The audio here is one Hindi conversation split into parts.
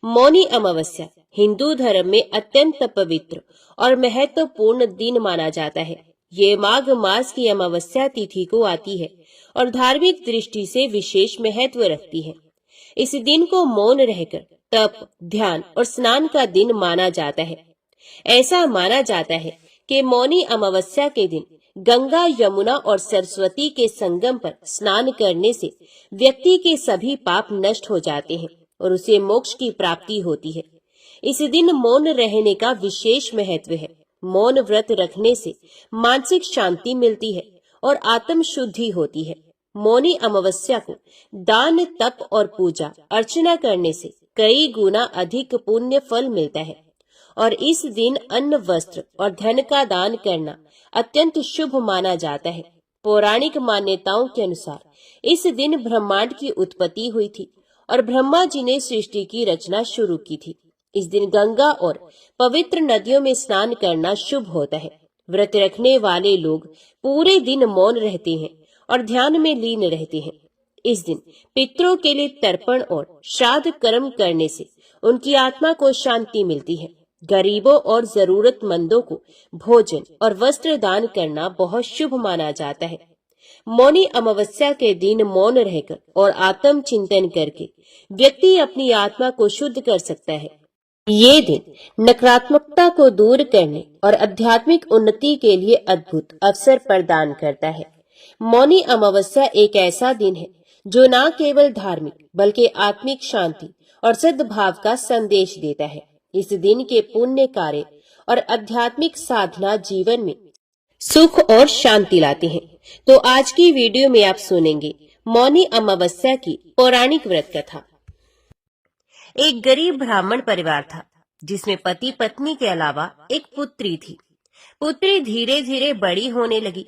मौनी अमावस्या हिंदू धर्म में अत्यंत पवित्र और महत्वपूर्ण दिन माना जाता है। ये माघ मास की अमावस्या तिथि को आती है और धार्मिक दृष्टि से विशेष महत्व रखती है। इस दिन को मौन रहकर तप, ध्यान और स्नान का दिन माना जाता है। ऐसा माना जाता है कि मौनी अमावस्या के दिन गंगा, यमुना और सरस्वती के संगम पर स्नान करने से व्यक्ति के सभी पाप नष्ट हो जाते हैं और उसे मोक्ष की प्राप्ति होती है। इस दिन मौन रहने का विशेष महत्व है। मौन व्रत रखने से मानसिक शांति मिलती है और आत्म शुद्धि होती है। मौनी अमावस्या को दान, तप और पूजा अर्चना करने से कई गुना अधिक पुण्य फल मिलता है और इस दिन अन्न, वस्त्र और धन का दान करना अत्यंत शुभ माना जाता है। पौराणिक मान्यताओं के अनुसार इस दिन ब्रह्मांड की उत्पत्ति हुई थी और ब्रह्मा जी ने सृष्टि की रचना शुरू की थी। इस दिन गंगा और पवित्र नदियों में स्नान करना शुभ होता है। व्रत रखने वाले लोग पूरे दिन मौन रहते हैं और ध्यान में लीन रहते हैं। इस दिन पितरों के लिए तर्पण और श्राद्ध कर्म करने से उनकी आत्मा को शांति मिलती है। गरीबों और जरूरतमंदों को भोजन और वस्त्र दान करना बहुत शुभ माना जाता है। मौनी अमावस्या के दिन मौन रहकर और आत्म चिंतन करके व्यक्ति अपनी आत्मा को शुद्ध कर सकता है। ये दिन नकारात्मकता को दूर करने और आध्यात्मिक उन्नति के लिए अद्भुत अवसर प्रदान करता है। मौनी अमावस्या एक ऐसा दिन है जो न केवल धार्मिक बल्कि आत्मिक शांति और सद्भाव का संदेश देता है। इस दिन के पुण्य कार्य और आध्यात्मिक साधना जीवन में सुख और शांति लाते हैं। तो आज की वीडियो में आप सुनेंगे मौनी अमावस्या की पौराणिक व्रत कथा। एक गरीब ब्राह्मण परिवार था जिसमें पति पत्नी के अलावा एक पुत्री थी। पुत्री धीरे धीरे बड़ी होने लगी।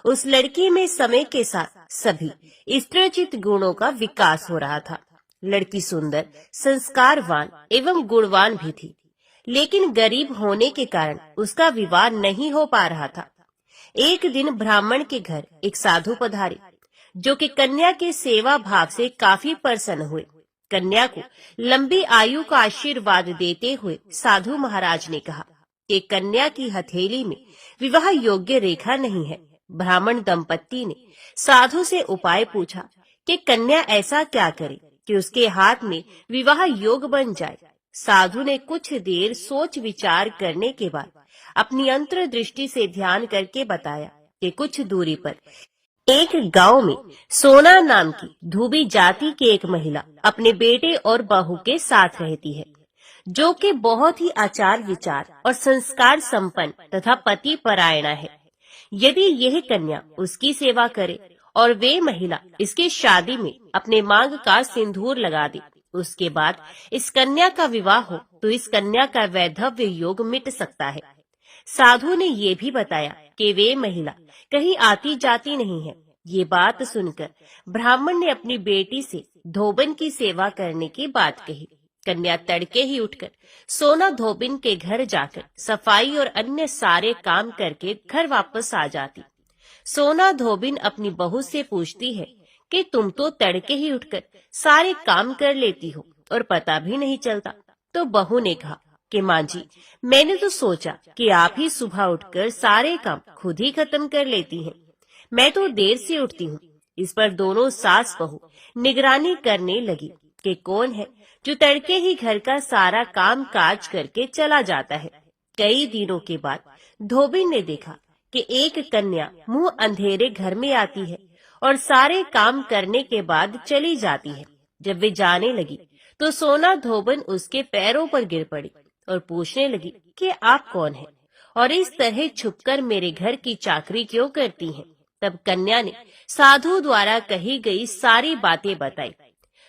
उस लड़की में समय के साथ सभी स्त्रीचित गुणों का विकास हो रहा था। लड़की सुंदर, संस्कारवान एवं गुणवान भी थी, लेकिन गरीब होने के कारण उसका विवाह नहीं हो पा रहा था। एक दिन ब्राह्मण के घर एक साधु पधारे जो कि कन्या के सेवा भाव से काफी प्रसन्न हुए। कन्या को लंबी आयु का आशीर्वाद देते हुए साधु महाराज ने कहा कि कन्या की हथेली में विवाह योग्य रेखा नहीं है। ब्राह्मण दंपत्ति ने साधु से उपाय पूछा कि कन्या ऐसा क्या करे कि उसके हाथ में विवाह योग बन जाए। साधु ने कुछ देर सोच विचार करने के बाद अपनी अंतर्दृष्टि से ध्यान करके बताया कि कुछ दूरी पर एक गांव में सोना नाम की धोबी जाति की एक महिला अपने बेटे और बहू के साथ रहती है, जो कि बहुत ही आचार विचार और संस्कार संपन्न तथा पति परायणा है। यदि यह कन्या उसकी सेवा करे और वे महिला इसके शादी में अपने मांग का सिंदूर लगा दे, उसके बाद इस कन्या का विवाह हो तो इस कन्या का वैधव्य योग मिट सकता है। साधु ने ये भी बताया कि वे महिला कहीं आती जाती नहीं है। ये बात सुनकर ब्राह्मण ने अपनी बेटी से धोबन की सेवा करने की बात कही। कन्या तड़के ही उठकर सोना धोबिन के घर जाकर सफाई और अन्य सारे काम करके घर वापस आ जाती। सोना धोबिन अपनी बहू से पूछती है कि तुम तो तड़के ही उठकर सारे काम कर लेती हो और पता भी नहीं चलता। तो बहू ने कहा कि माँ जी, मैंने तो सोचा कि आप ही सुबह उठकर सारे काम खुद ही खत्म कर लेती हैं। मैं तो देर से उठती हूँ। इस पर दोनों सास बहू निगरानी करने लगी कि कौन है जो तड़के ही घर का सारा काम काज करके चला जाता है। कई दिनों के बाद धोबिन ने देखा कि एक कन्या मुंह अंधेरे घर में आती है और सारे काम करने के बाद चली जाती है। जब वे जाने लगी तो सोना धोबन उसके पैरों पर गिर पड़ी और पूछने लगी कि आप कौन हैं और इस तरह छुपकर मेरे घर की चाकरी क्यों करती हैं। तब कन्या ने साधु द्वारा कही गई सारी बातें बताई।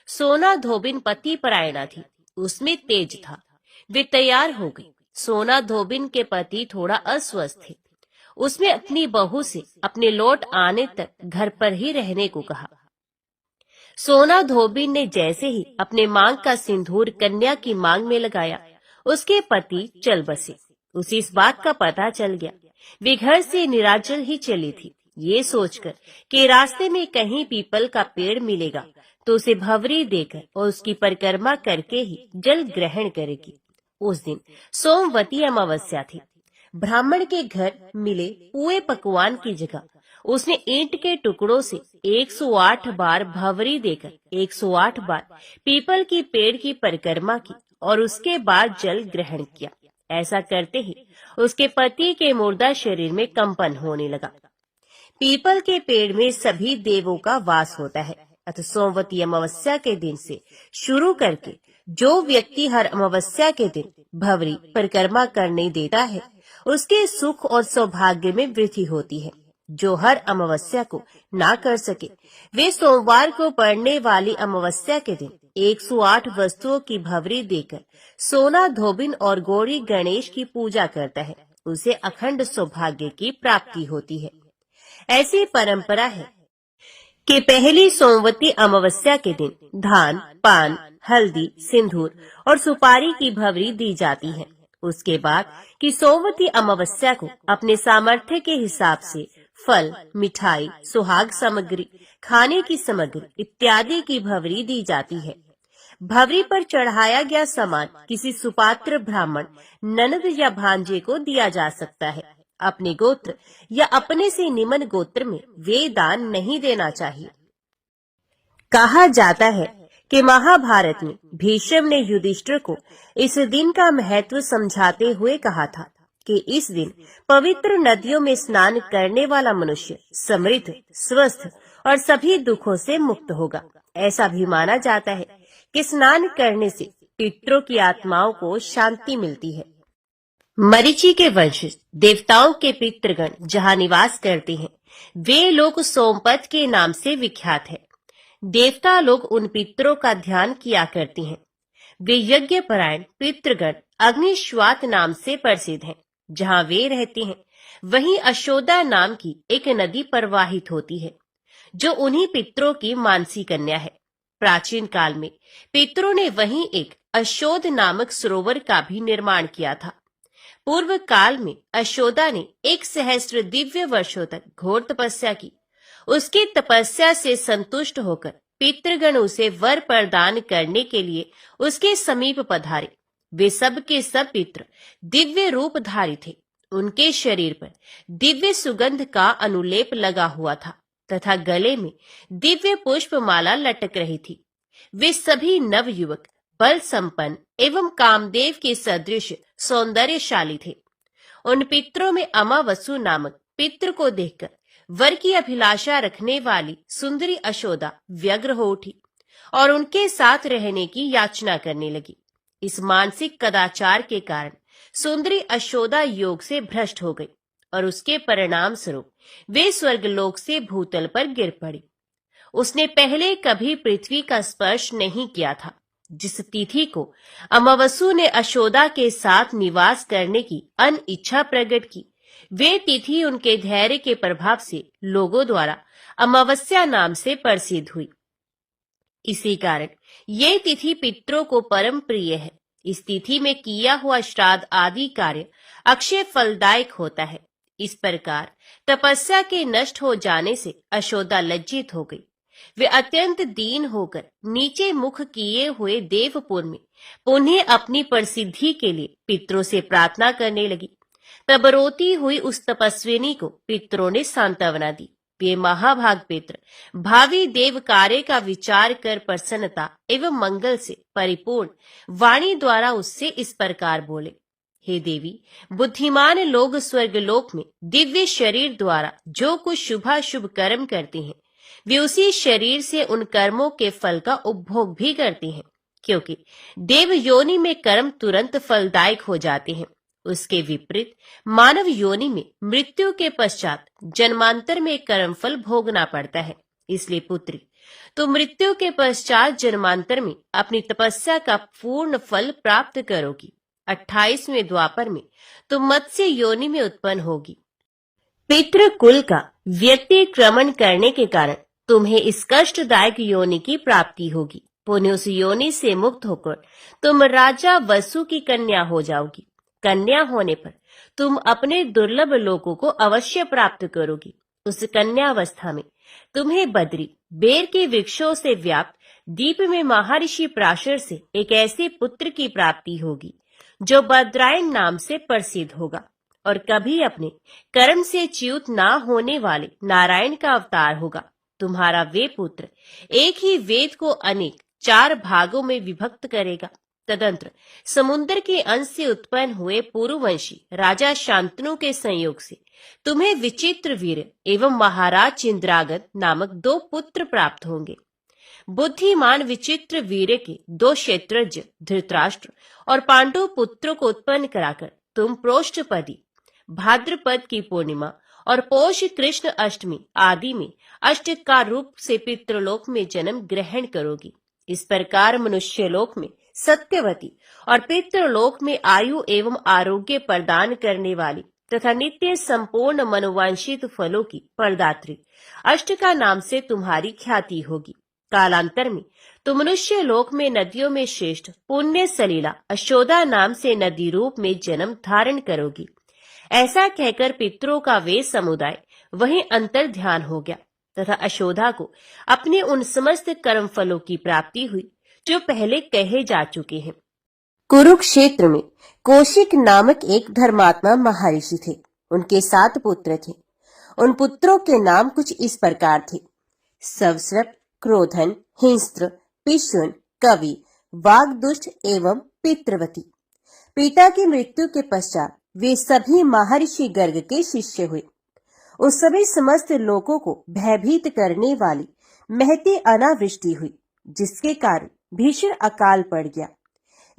सोना धोबिन पति परायणा थी, उसमें तेज था। वे तैयार हो गई। सोना धोबिन के पति थोड़ा अस्वस्थ थे। उसने अपनी बहू से अपने लौट आने तक घर पर ही रहने को कहा। सोना धोबिन ने जैसे ही अपने मांग का सिंदूर कन्या की मांग में लगाया, उसके पति चल बसे। उसे इस बात का पता चल गया। वे घर से निराचल ही चली थी। ये सोचकर कि रास्ते में कहीं पीपल का पेड़ मिलेगा तो उसे भंवरी देकर और उसकी परिक्रमा करके ही जल ग्रहण करेगी। उस दिन सोमवती अमावस्या थी। ब्राह्मण के घर मिले पुए पकवान की जगह उसने ईंट के टुकड़ों से 108 बार भंवरी देकर 108 बार पीपल की पेड़ की परिक्रमा की और उसके बाद जल ग्रहण किया। ऐसा करते ही उसके पति के मुर्दा शरीर में कंपन होने लगा। पीपल के पेड़ में सभी देवों का वास होता है। अतः सोमवती अमावस्या के दिन से शुरू करके जो व्यक्ति हर अमावस्या के दिन भंवरी परिक्रमा करने देता है, उसके सुख और सौभाग्य में वृद्धि होती है। जो हर अमावस्या को ना कर सके, वे सोमवार को पड़ने वाली अमावस्या के दिन 108 वस्तुओं की भंवरी देकर सोना, धोबिन और गौरी गणेश की पूजा करता है, उसे अखंड सौभाग्य की प्राप्ति होती है। ऐसी परंपरा है कि पहली सोमवती अमावस्या के दिन धान, पान, हल्दी, सिंदूर और सुपारी की भंवरी दी जाती है। उसके बाद की सोमवती अमावस्या को अपने सामर्थ्य के हिसाब से फल, मिठाई, सुहाग सामग्री, खाने की सामग्री इत्यादि की भंवरी दी जाती है। भंवरी पर चढ़ाया गया सामान किसी सुपात्र ब्राह्मण, ननद या भांजे को दिया जा सकता है। अपने गोत्र या अपने से निम्न गोत्र में वे दान नहीं देना चाहिए। कहा जाता है कि महाभारत में भीष्म ने युधिष्ठिर को इस दिन का महत्व समझाते हुए कहा था कि इस दिन पवित्र नदियों में स्नान करने वाला मनुष्य समृद्ध, स्वस्थ और सभी दुखों से मुक्त होगा। ऐसा भी माना जाता है कि स्नान करने से पितरों की आत्माओं को शांति मिलती है। मरीचि के वंशज देवताओं के पितृगण जहाँ निवास करते हैं, वे लोग सोमपत के नाम से विख्यात है। देवता लोग उन पितरों का ध्यान किया करते हैं। वे यज्ञ परायण पितृगण अग्निश्वात नाम से प्रसिद्ध हैं। जहाँ वे रहते हैं, वहीं अशोदा नाम की एक नदी प्रवाहित होती है, जो उन्हीं पितरों की मानसी कन्या है। प्राचीन काल में पितरों ने वहीं एक अशोद नामक सरोवर का भी निर्माण किया था। पूर्व काल में अशोदा ने 1 सहस्त्र दिव्य वर्षों तक घोर तपस्या की। उसकी तपस्या से संतुष्ट होकर पितृगण उसे वर प्रदान करने के लिए उसके समीप पधारे। वे सब के सब पितृ दिव्य रूपधारी थे। उनके शरीर पर दिव्य सुगंध का अनुलेप लगा हुआ था तथा गले में दिव्य पुष्प माला लटक रही थी। वे सभी नव युवक, बल संपन्न एवं कामदेव के सदृश सौंदर्यशाली थे। उन पितरों में अमावसु नामक पितृ को देखकर वर की अभिलाषा रखने वाली सुंदरी अशोदा व्यग्र हो उठी और उनके साथ रहने की याचना करने लगी। इस मानसिक कदाचार के कारण सुंदरी अशोदा योग से भ्रष्ट हो गई और उसके परिणाम स्वरूप वे स्वर्गलोक से भूतल पर गिर पड़ी। उसने पहले कभी पृथ्वी का स्पर्श नहीं किया था। जिस तिथि को अमावसु ने अशोदा के साथ निवास करने की अनिच्छा प्रकट की, वे तिथि उनके धैर्य के प्रभाव से लोगों द्वारा अमावस्या नाम से प्रसिद्ध हुई। इसी कारण ये तिथि पितरों को परम प्रिय है। इस तिथि में किया हुआ श्राद्ध आदि कार्य अक्षय फलदायक होता है। इस प्रकार तपस्या के नष्ट हो जाने से अशोदा लज्जित हो गई। वे अत्यंत दीन होकर नीचे मुख किए हुए देवपुर में पुनः अपनी प्रसिद्धि के लिए पितरों से प्रार्थना करने लगी। तब रोती हुई उस तपस्विनी को पितरों ने सांत्वना दी। वे महाभाग पितर भावी देव कार्य का विचार कर प्रसन्नता एवं मंगल से परिपूर्ण वाणी द्वारा उससे इस प्रकार बोले, हे देवी, बुद्धिमान लोग स्वर्गलोक में दिव्य शरीर द्वारा जो कुछ शुभाशुभ कर्म करते हैं, वे उसी शरीर से उन कर्मों के फल का उपभोग भी करते हैं, क्योंकि देव योनि में कर्म तुरंत फलदायक हो जाते हैं। उसके विपरीत मानव योनि में मृत्यु के पश्चात जन्मांतर में कर्म फल भोगना पड़ता है। इसलिए पुत्री, तो मृत्यु के पश्चात जन्मांतर में अपनी तपस्या का पूर्ण फल प्राप्त करोगी। 28वें द्वापर में तुम मत्स्य योनि में उत्पन्न होगी। पितृकुल का व्यतिक्रमण करने के कारण तुम्हें इस कष्टदायक योनि की प्राप्ति होगी। पुनः उस योनि से मुक्त होकर तुम राजा वसु की कन्या हो जाओगी। कन्या होने पर तुम अपने दुर्लभ लोकों को अवश्य प्राप्त करोगी। उस कन्यावस्था में तुम्हें बद्री, बेर के वृक्षों से व्याप्त दीप में महर्षि पराशर से एक ऐसे पुत्र की प्राप्ति होगी जो बद्रायन नाम से प्रसिद्ध होगा और कभी अपने कर्म से च्युत ना होने वाले नारायण का अवतार होगा। तुम्हारा वे पुत्र एक ही वेद को अनेक 4 भागों में विभक्त करेगा। तदंतर समुद्र के अंश से उत्पन्न हुए पूर्ववंशी राजा शांतनु के संयोग से तुम्हें विचित्र वीर एवं महाराज चिंद्रागत नामक 2 पुत्र प्राप्त होंगे। बुद्धिमान विचित्र वीर के 2 क्षेत्रज्ञ धृतराष्ट्र और पांडु पुत्रों को उत्पन्न कराकर तुम प्रोष्ठपदी भाद्रपद की पूर्णिमा और पौष कृष्ण अष्टमी आदि में अष्टकार रूप से पितृलोक में जन्म ग्रहण करोगी। इस प्रकार मनुष्य लोक में सत्यवती और पितृलोक में आयु एवं आरोग्य प्रदान करने वाली तथा नित्य संपूर्ण मनोवांछित फलों की प्रदात्री अष्टका नाम से तुम्हारी ख्याति होगी। कालांतर में तुम मनुष्य लोक में नदियों में श्रेष्ठ पुण्य सलीला अशोदा नाम से नदी रूप में जन्म धारण करोगी। ऐसा कहकर पितरों का वे समुदाय वहीं अंतर ध्यान हो गया तथा अशोदा को अपने उन समस्त कर्म फलों की प्राप्ति हुई जो पहले कहे जा चुके हैं। कुरुक्षेत्र में कौशिक नामक एक धर्मात्मा महर्षि थे। उनके 7 पुत्र थे। उन पुत्रों के नाम कुछ इस प्रकार थे: सवस्रप, क्रोधन, हिंस्त्र, पिशुन, कवि, वाग्दुष्ट एवं पितृवती। पिता की मृत्यु के पश्चात वे सभी महर्षि गर्ग के शिष्य हुए। उस सभी समस्त लोगों को भयभीत करने वाली महती अनावृष्टि हुई, जिसके कारण भीषण अकाल पड़ गया।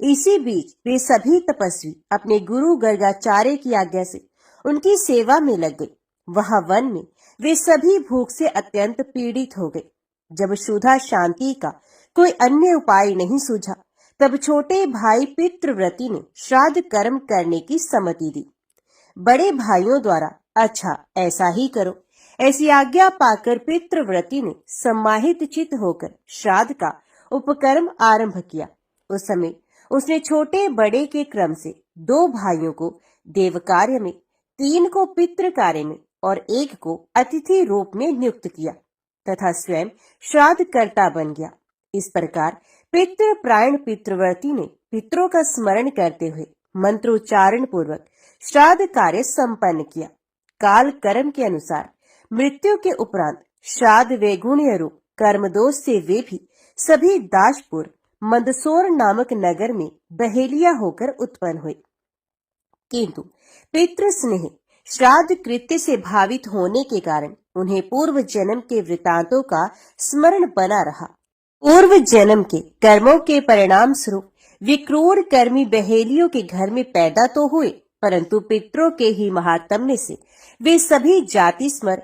इसी बीच वे सभी तपस्वी अपने गुरु गर्गाचार्य की आज्ञा से उनकी सेवा में लग गए। वहां वन में वे सभी भूख से अत्यंत पीड़ित हो गए। जब क्षुधा शांति का कोई अन्य उपाय नहीं सूझा, तब छोटे भाई पितृव्रती ने श्राद्ध कर्म करने की सम्मति दी। बड़े भाइयों द्वारा अच्छा ऐसा ही करो ऐसी आज्ञा पाकर पितृव्रती ने सम्माहित चित्त होकर श्राद्ध का उपकर्म आरंभ किया। उस समय उसने छोटे बड़े के क्रम से 2 भाइयों को देव कार्य में, 3 को पितृ कार्य में और 1 को अतिथि रूप में नियुक्त किया तथा स्वयं श्राद्ध कर्ता बन गया। इस प्रकार पितृप्रायण पितृव्रती ने पितरों का स्मरण करते हुए मंत्रोच्चारण पूर्वक श्राद्ध कार्य संपन्न किया। काल कर्म के अनुसार मृत्यु के उपरांत श्राद्ध वैगुण्य रूप कर्म दोष से वे भी सभी दासपुर मंदसौर नामक नगर में बहेलिया होकर उत्पन्न हुए। किंतु पितृ स्नेह श्राद्ध कृत्य से भावित होने के कारण उन्हें पूर्व जन्म के वृतांतों का स्मरण बना रहा। पूर्व जन्म के कर्मों के परिणाम स्वरूप विक्रूर कर्मी बहेलियों के घर में पैदा तो हुए, परंतु पितरों के ही महात्म्य से वे सभी जाति स्मर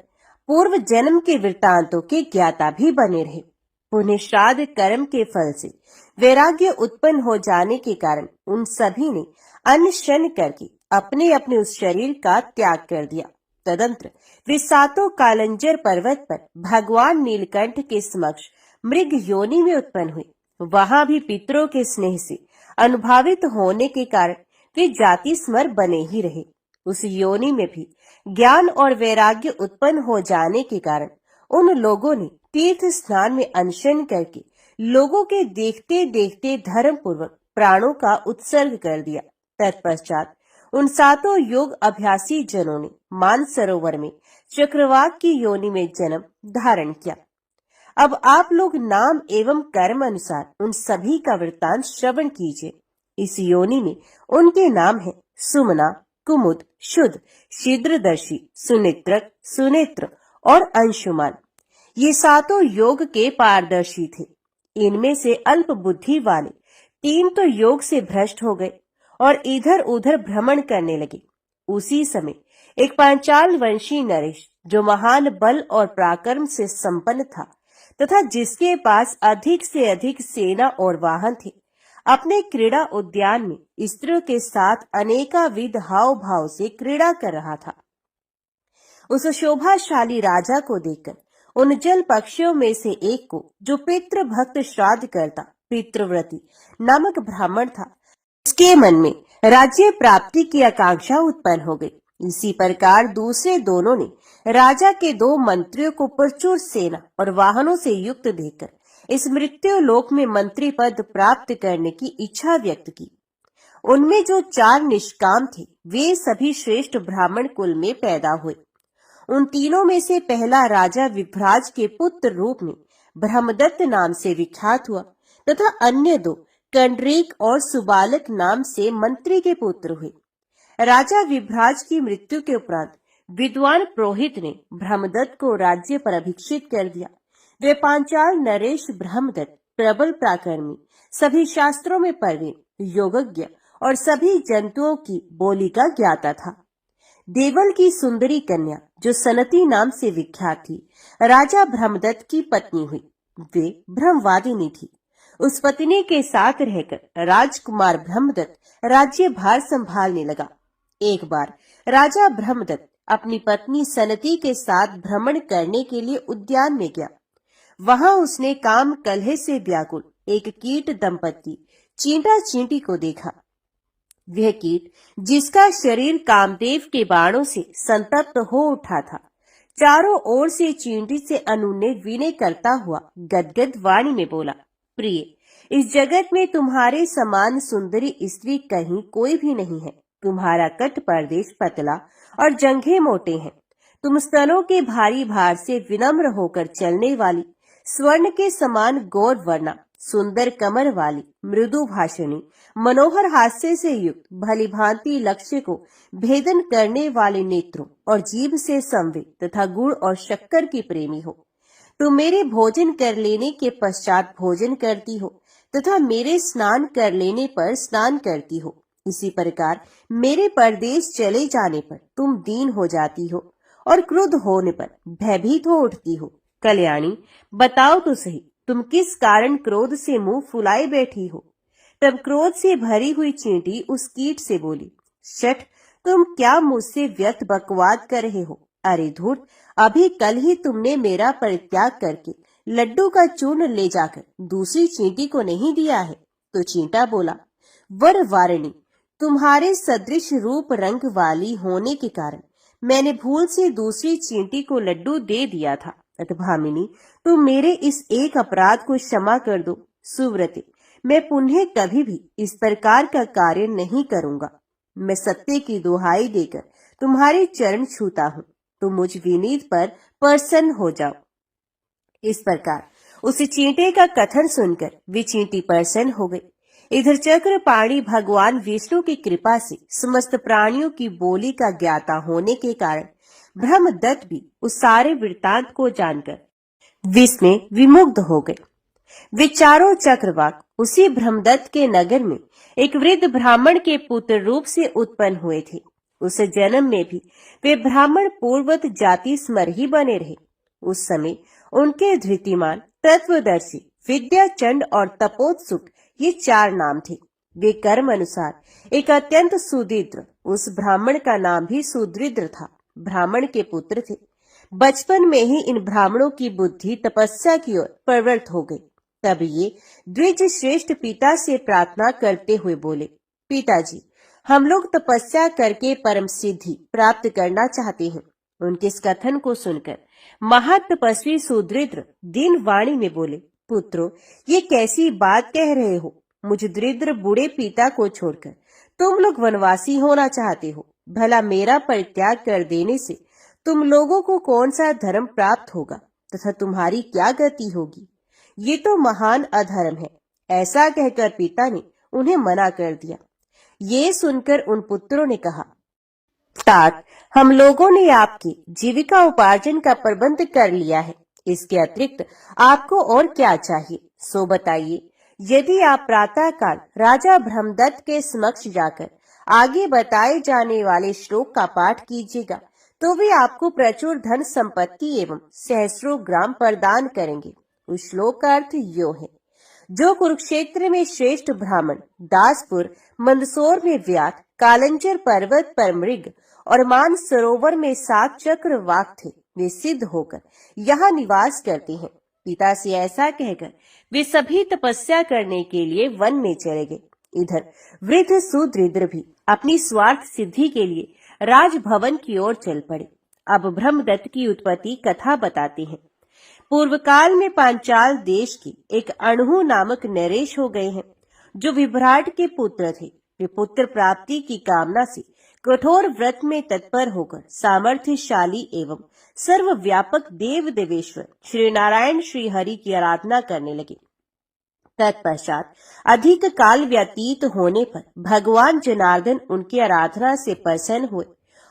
पूर्व जन्म के वृतांतों के ज्ञाता भी बने रहे। पुण्य श्राद्ध कर्म के फल से वैराग्य उत्पन्न हो जाने के कारण उन सभी ने अनशन करके अपने अपने उस शरीर का त्याग कर दिया। तदंतर वे 7 कालंजर पर्वत पर भगवान नीलकंठ के समक्ष मृग योनि में उत्पन्न हुए। वहां भी पितरों के स्नेह से अनुभावित होने के कारण वे जाति स्मर बने ही रहे। उस योनि में भी ज्ञान और वैराग्य उत्पन्न हो जाने के कारण उन लोगों ने तीर्थ स्नान में अनशन करके लोगों के देखते देखते धर्म पूर्वक प्राणों का उत्सर्ग कर दिया। तत्पश्चात उन 7 योग अभ्यासी जनों ने मानसरोवर में चक्रवाक की योनि में जन्म धारण किया। अब आप लोग नाम एवं कर्म अनुसार उन सभी का वृत्तांत श्रवण कीजिए। इस योनि में उनके नाम है सुमना, कुमुद, शुद्ध, शीघ्रदर्शी, सुनेत्रक, सुनेत्र और अंशुमान। ये 7 योग के पारदर्शी थे। इनमें से अल्प बुद्धि वाले 3 तो योग से भ्रष्ट हो गए और इधर उधर भ्रमण करने लगे। उसी समय एक पांचाल वंशी नरेश, जो महान बल और पराक्रम से संपन्न था तथा जिसके पास अधिक से अधिक सेना और वाहन थे, अपने क्रीड़ा उद्यान में स्त्रियों के साथ अनेकाविध हाव भाव से क्रीड़ा कर रहा था। उस शोभाशाली राजा को देखकर उन जल पक्षियों में से एक को, जो पितृ भक्त श्राद्ध करता पितृव्रती नामक ब्राह्मण था, उसके मन में राज्य प्राप्ति की आकांक्षा उत्पन्न हो गई। इसी प्रकार दूसरे दोनों ने राजा के 2 मंत्रियों को प्रचुर सेना और वाहनों से युक्त देखकर इस मृत्यु लोक में मंत्री पद प्राप्त करने की इच्छा व्यक्त की। उनमें जो 4 निष्काम थे वे सभी श्रेष्ठ ब्राह्मण कुल में पैदा हुए। उन तीनों में से पहला राजा विभ्राज के पुत्र रूप में ब्रह्मदत्त नाम से विख्यात हुआ तथा अन्य 2 कंडरीक और सुबालक नाम से मंत्री के पुत्र हुए। राजा विभ्राज की मृत्यु के उपरांत विद्वान पुरोहित ने ब्रह्मदत्त को राज्य पर अभिषिक्त कर दिया। वे पांचाल नरेश ब्रह्मदत्त प्रबल पराक्रमी, सभी शास्त्रों में प्रवीण, योगज्ञ और सभी जंतुओं की बोली का ज्ञाता था। देवल की सुंदरी कन्या जो सनती नाम से विख्यात थी, राजा ब्रह्मदत्त की पत्नी हुई। वे ब्रह्मवादिनी थी। उस पत्नी के साथ रहकर राजकुमार ब्रह्मदत्त राज्य भार संभालने लगा। एक बार राजा ब्रह्मदत्त अपनी पत्नी सनती के साथ भ्रमण करने के लिए उद्यान में गया। वहां उसने काम कलह से व्याकुल एक कीट दंपत्ति चींटा चींटी को देखा। वह कीट जिसका शरीर कामदेव के बाणों से संतप्त हो उठा था, चारों ओर से चींटी से अनुनय विनय करता हुआ गदगद वाणी में बोला, प्रिय, इस जगत में तुम्हारे समान सुंदरी स्त्री कहीं कोई भी नहीं है। तुम्हारा कट प्रदेश पतला और जंघे मोटे हैं। तुम स्तनों के भारी भार से विनम्र होकर चलने वाली, स्वर्ण के समान गौर वर्णा, सुंदर कमर वाली, मृदु भाषणी, मनोहर हास्य से युक्त, भली भांति लक्ष्य को भेदन करने वाले नेत्रों और जीभ से संवेद तथा गुड़ और शक्कर की प्रेमी हो। तुम मेरे भोजन कर लेने के पश्चात भोजन करती हो तथा मेरे स्नान कर लेने पर स्नान करती हो। इसी प्रकार मेरे परदेश चले जाने पर तुम दीन हो जाती हो और क्रुद्ध होने पर भयभीत हो उठती हो। कल्याणी, बताओ तो सही, तुम किस कारण क्रोध से मुंह फुलाए बैठी हो? तब क्रोध से भरी हुई चींटी उस कीट से बोली, शठ, तुम क्या मुझसे व्यर्थ बकवाद कर रहे हो? अरे धूर्त, अभी कल ही तुमने मेरा परित्याग करके लड्डू का चूर्ण ले जाकर दूसरी चींटी को नहीं दिया है। तो चींटा बोला, वर वारिणी, तुम्हारे सदृश रूप रंग वाली होने के कारण मैंने भूल से दूसरी चींटी को लड्डू दे दिया था। भामिनी, तुम मेरे इस एक अपराध को क्षमा कर दो। सुव्रते, मैं पुनः कभी भी इस प्रकार का कार्य नहीं करूंगा। मैं सत्य की दुहाई देकर तुम्हारे चरण छूता हूँ, तुम मुझ विनीत पर प्रसन्न हो जाओ। इस प्रकार उस चींटे का कथन सुनकर वे चींटी प्रसन्न हो गई। इधर चक्रपाणी भगवान विष्णु की कृपा से समस्त प्राणियों की बोली का ज्ञाता होने के कारण ब्रह्मदत्त भी उस सारे वृत्तांत को जानकर विस्मय विमुग्ध हो गए। वे चारों चक्रवाक उसी ब्रह्मदत्त के नगर में एक वृद्ध ब्राह्मण के पुत्र रूप से उत्पन्न हुए थे। उस जन्म में भी वे ब्राह्मण पूर्वत जाति स्मर ही बने रहे। उस समय उनके धृतिमान, तत्वदर्शी, विद्याचंड और तपोत्सुक ये 4 नाम थे। वे कर्म अनुसार एक अत्यंत सुदृढ़, उस ब्राह्मण का नाम भी सुदृढ़ था, ब्राह्मण के पुत्र थे। बचपन में ही इन ब्राह्मणों की बुद्धि तपस्या की ओर प्रवृत्त हो गई। तब ये द्विज श्रेष्ठ पिता से प्रार्थना करते हुए बोले, पिताजी, हम लोग तपस्या करके परम सिद्धि प्राप्त करना चाहते हैं। उनके इस कथन को सुनकर महातपस्वी सुदृढ़ दीन वाणी में बोले, पुत्रो, ये कैसी बात कह रहे हो? मुझ दरिद्र बूढ़े पिता को छोड़कर तुम लोग वनवासी होना चाहते हो। भला मेरा परित्याग कर देने से तुम लोगों को कौन सा धर्म प्राप्त होगा तथा तुम्हारी क्या गति होगी? ये तो महान अधर्म है। ऐसा कहकर पिता ने उन्हें मना कर दिया। ये सुनकर उन पुत्रों ने कहा, तात, हम लोगों ने आपकी जीविका उपार्जन का प्रबंध कर लिया है। इसके अतिरिक्त आपको और क्या चाहिए सो बताइए। यदि आप प्रातः काल राजा ब्रह्मदत्त के समक्ष जाकर आगे बताए जाने वाले श्लोक का पाठ कीजिएगा तो वे आपको प्रचुर धन संपत्ति एवं सहस्रों ग्राम प्रदान करेंगे। उस श्लोक का अर्थ यो है, जो कुरुक्षेत्र में श्रेष्ठ ब्राह्मण, दासपुर मंदसौर में व्यात, कालंजर पर्वत पर मृग और मान सरोवर में 7 चक्रवाक थे, वे सिद्ध होकर यहाँ निवास करते हैं। पिता से ऐसा कहकर वे सभी तपस्या करने के लिए वन में चले गए। इधर वृद्ध सुदृढ़ भी अपनी स्वार्थ सिद्धि के लिए राजभवन की ओर चल पड़े। अब ब्रह्मदत्त की उत्पत्ति कथा बताते हैं। पूर्व काल में पांचाल देश के एक अणहु नामक नरेश हो गए हैं, जो विभ्राट के पुत्र थे। वे पुत्र प्राप्ति की कामना से कठोर व्रत में तत्पर होकर सामर्थ्यशाली एवं सर्वव्यापक देव देवेश्वर श्री नारायण श्री हरि की आराधना करने लगे। तत्पश्चात अधिक काल व्यतीत होने पर भगवान जनार्दन उनकी आराधना से प्रसन्न हुए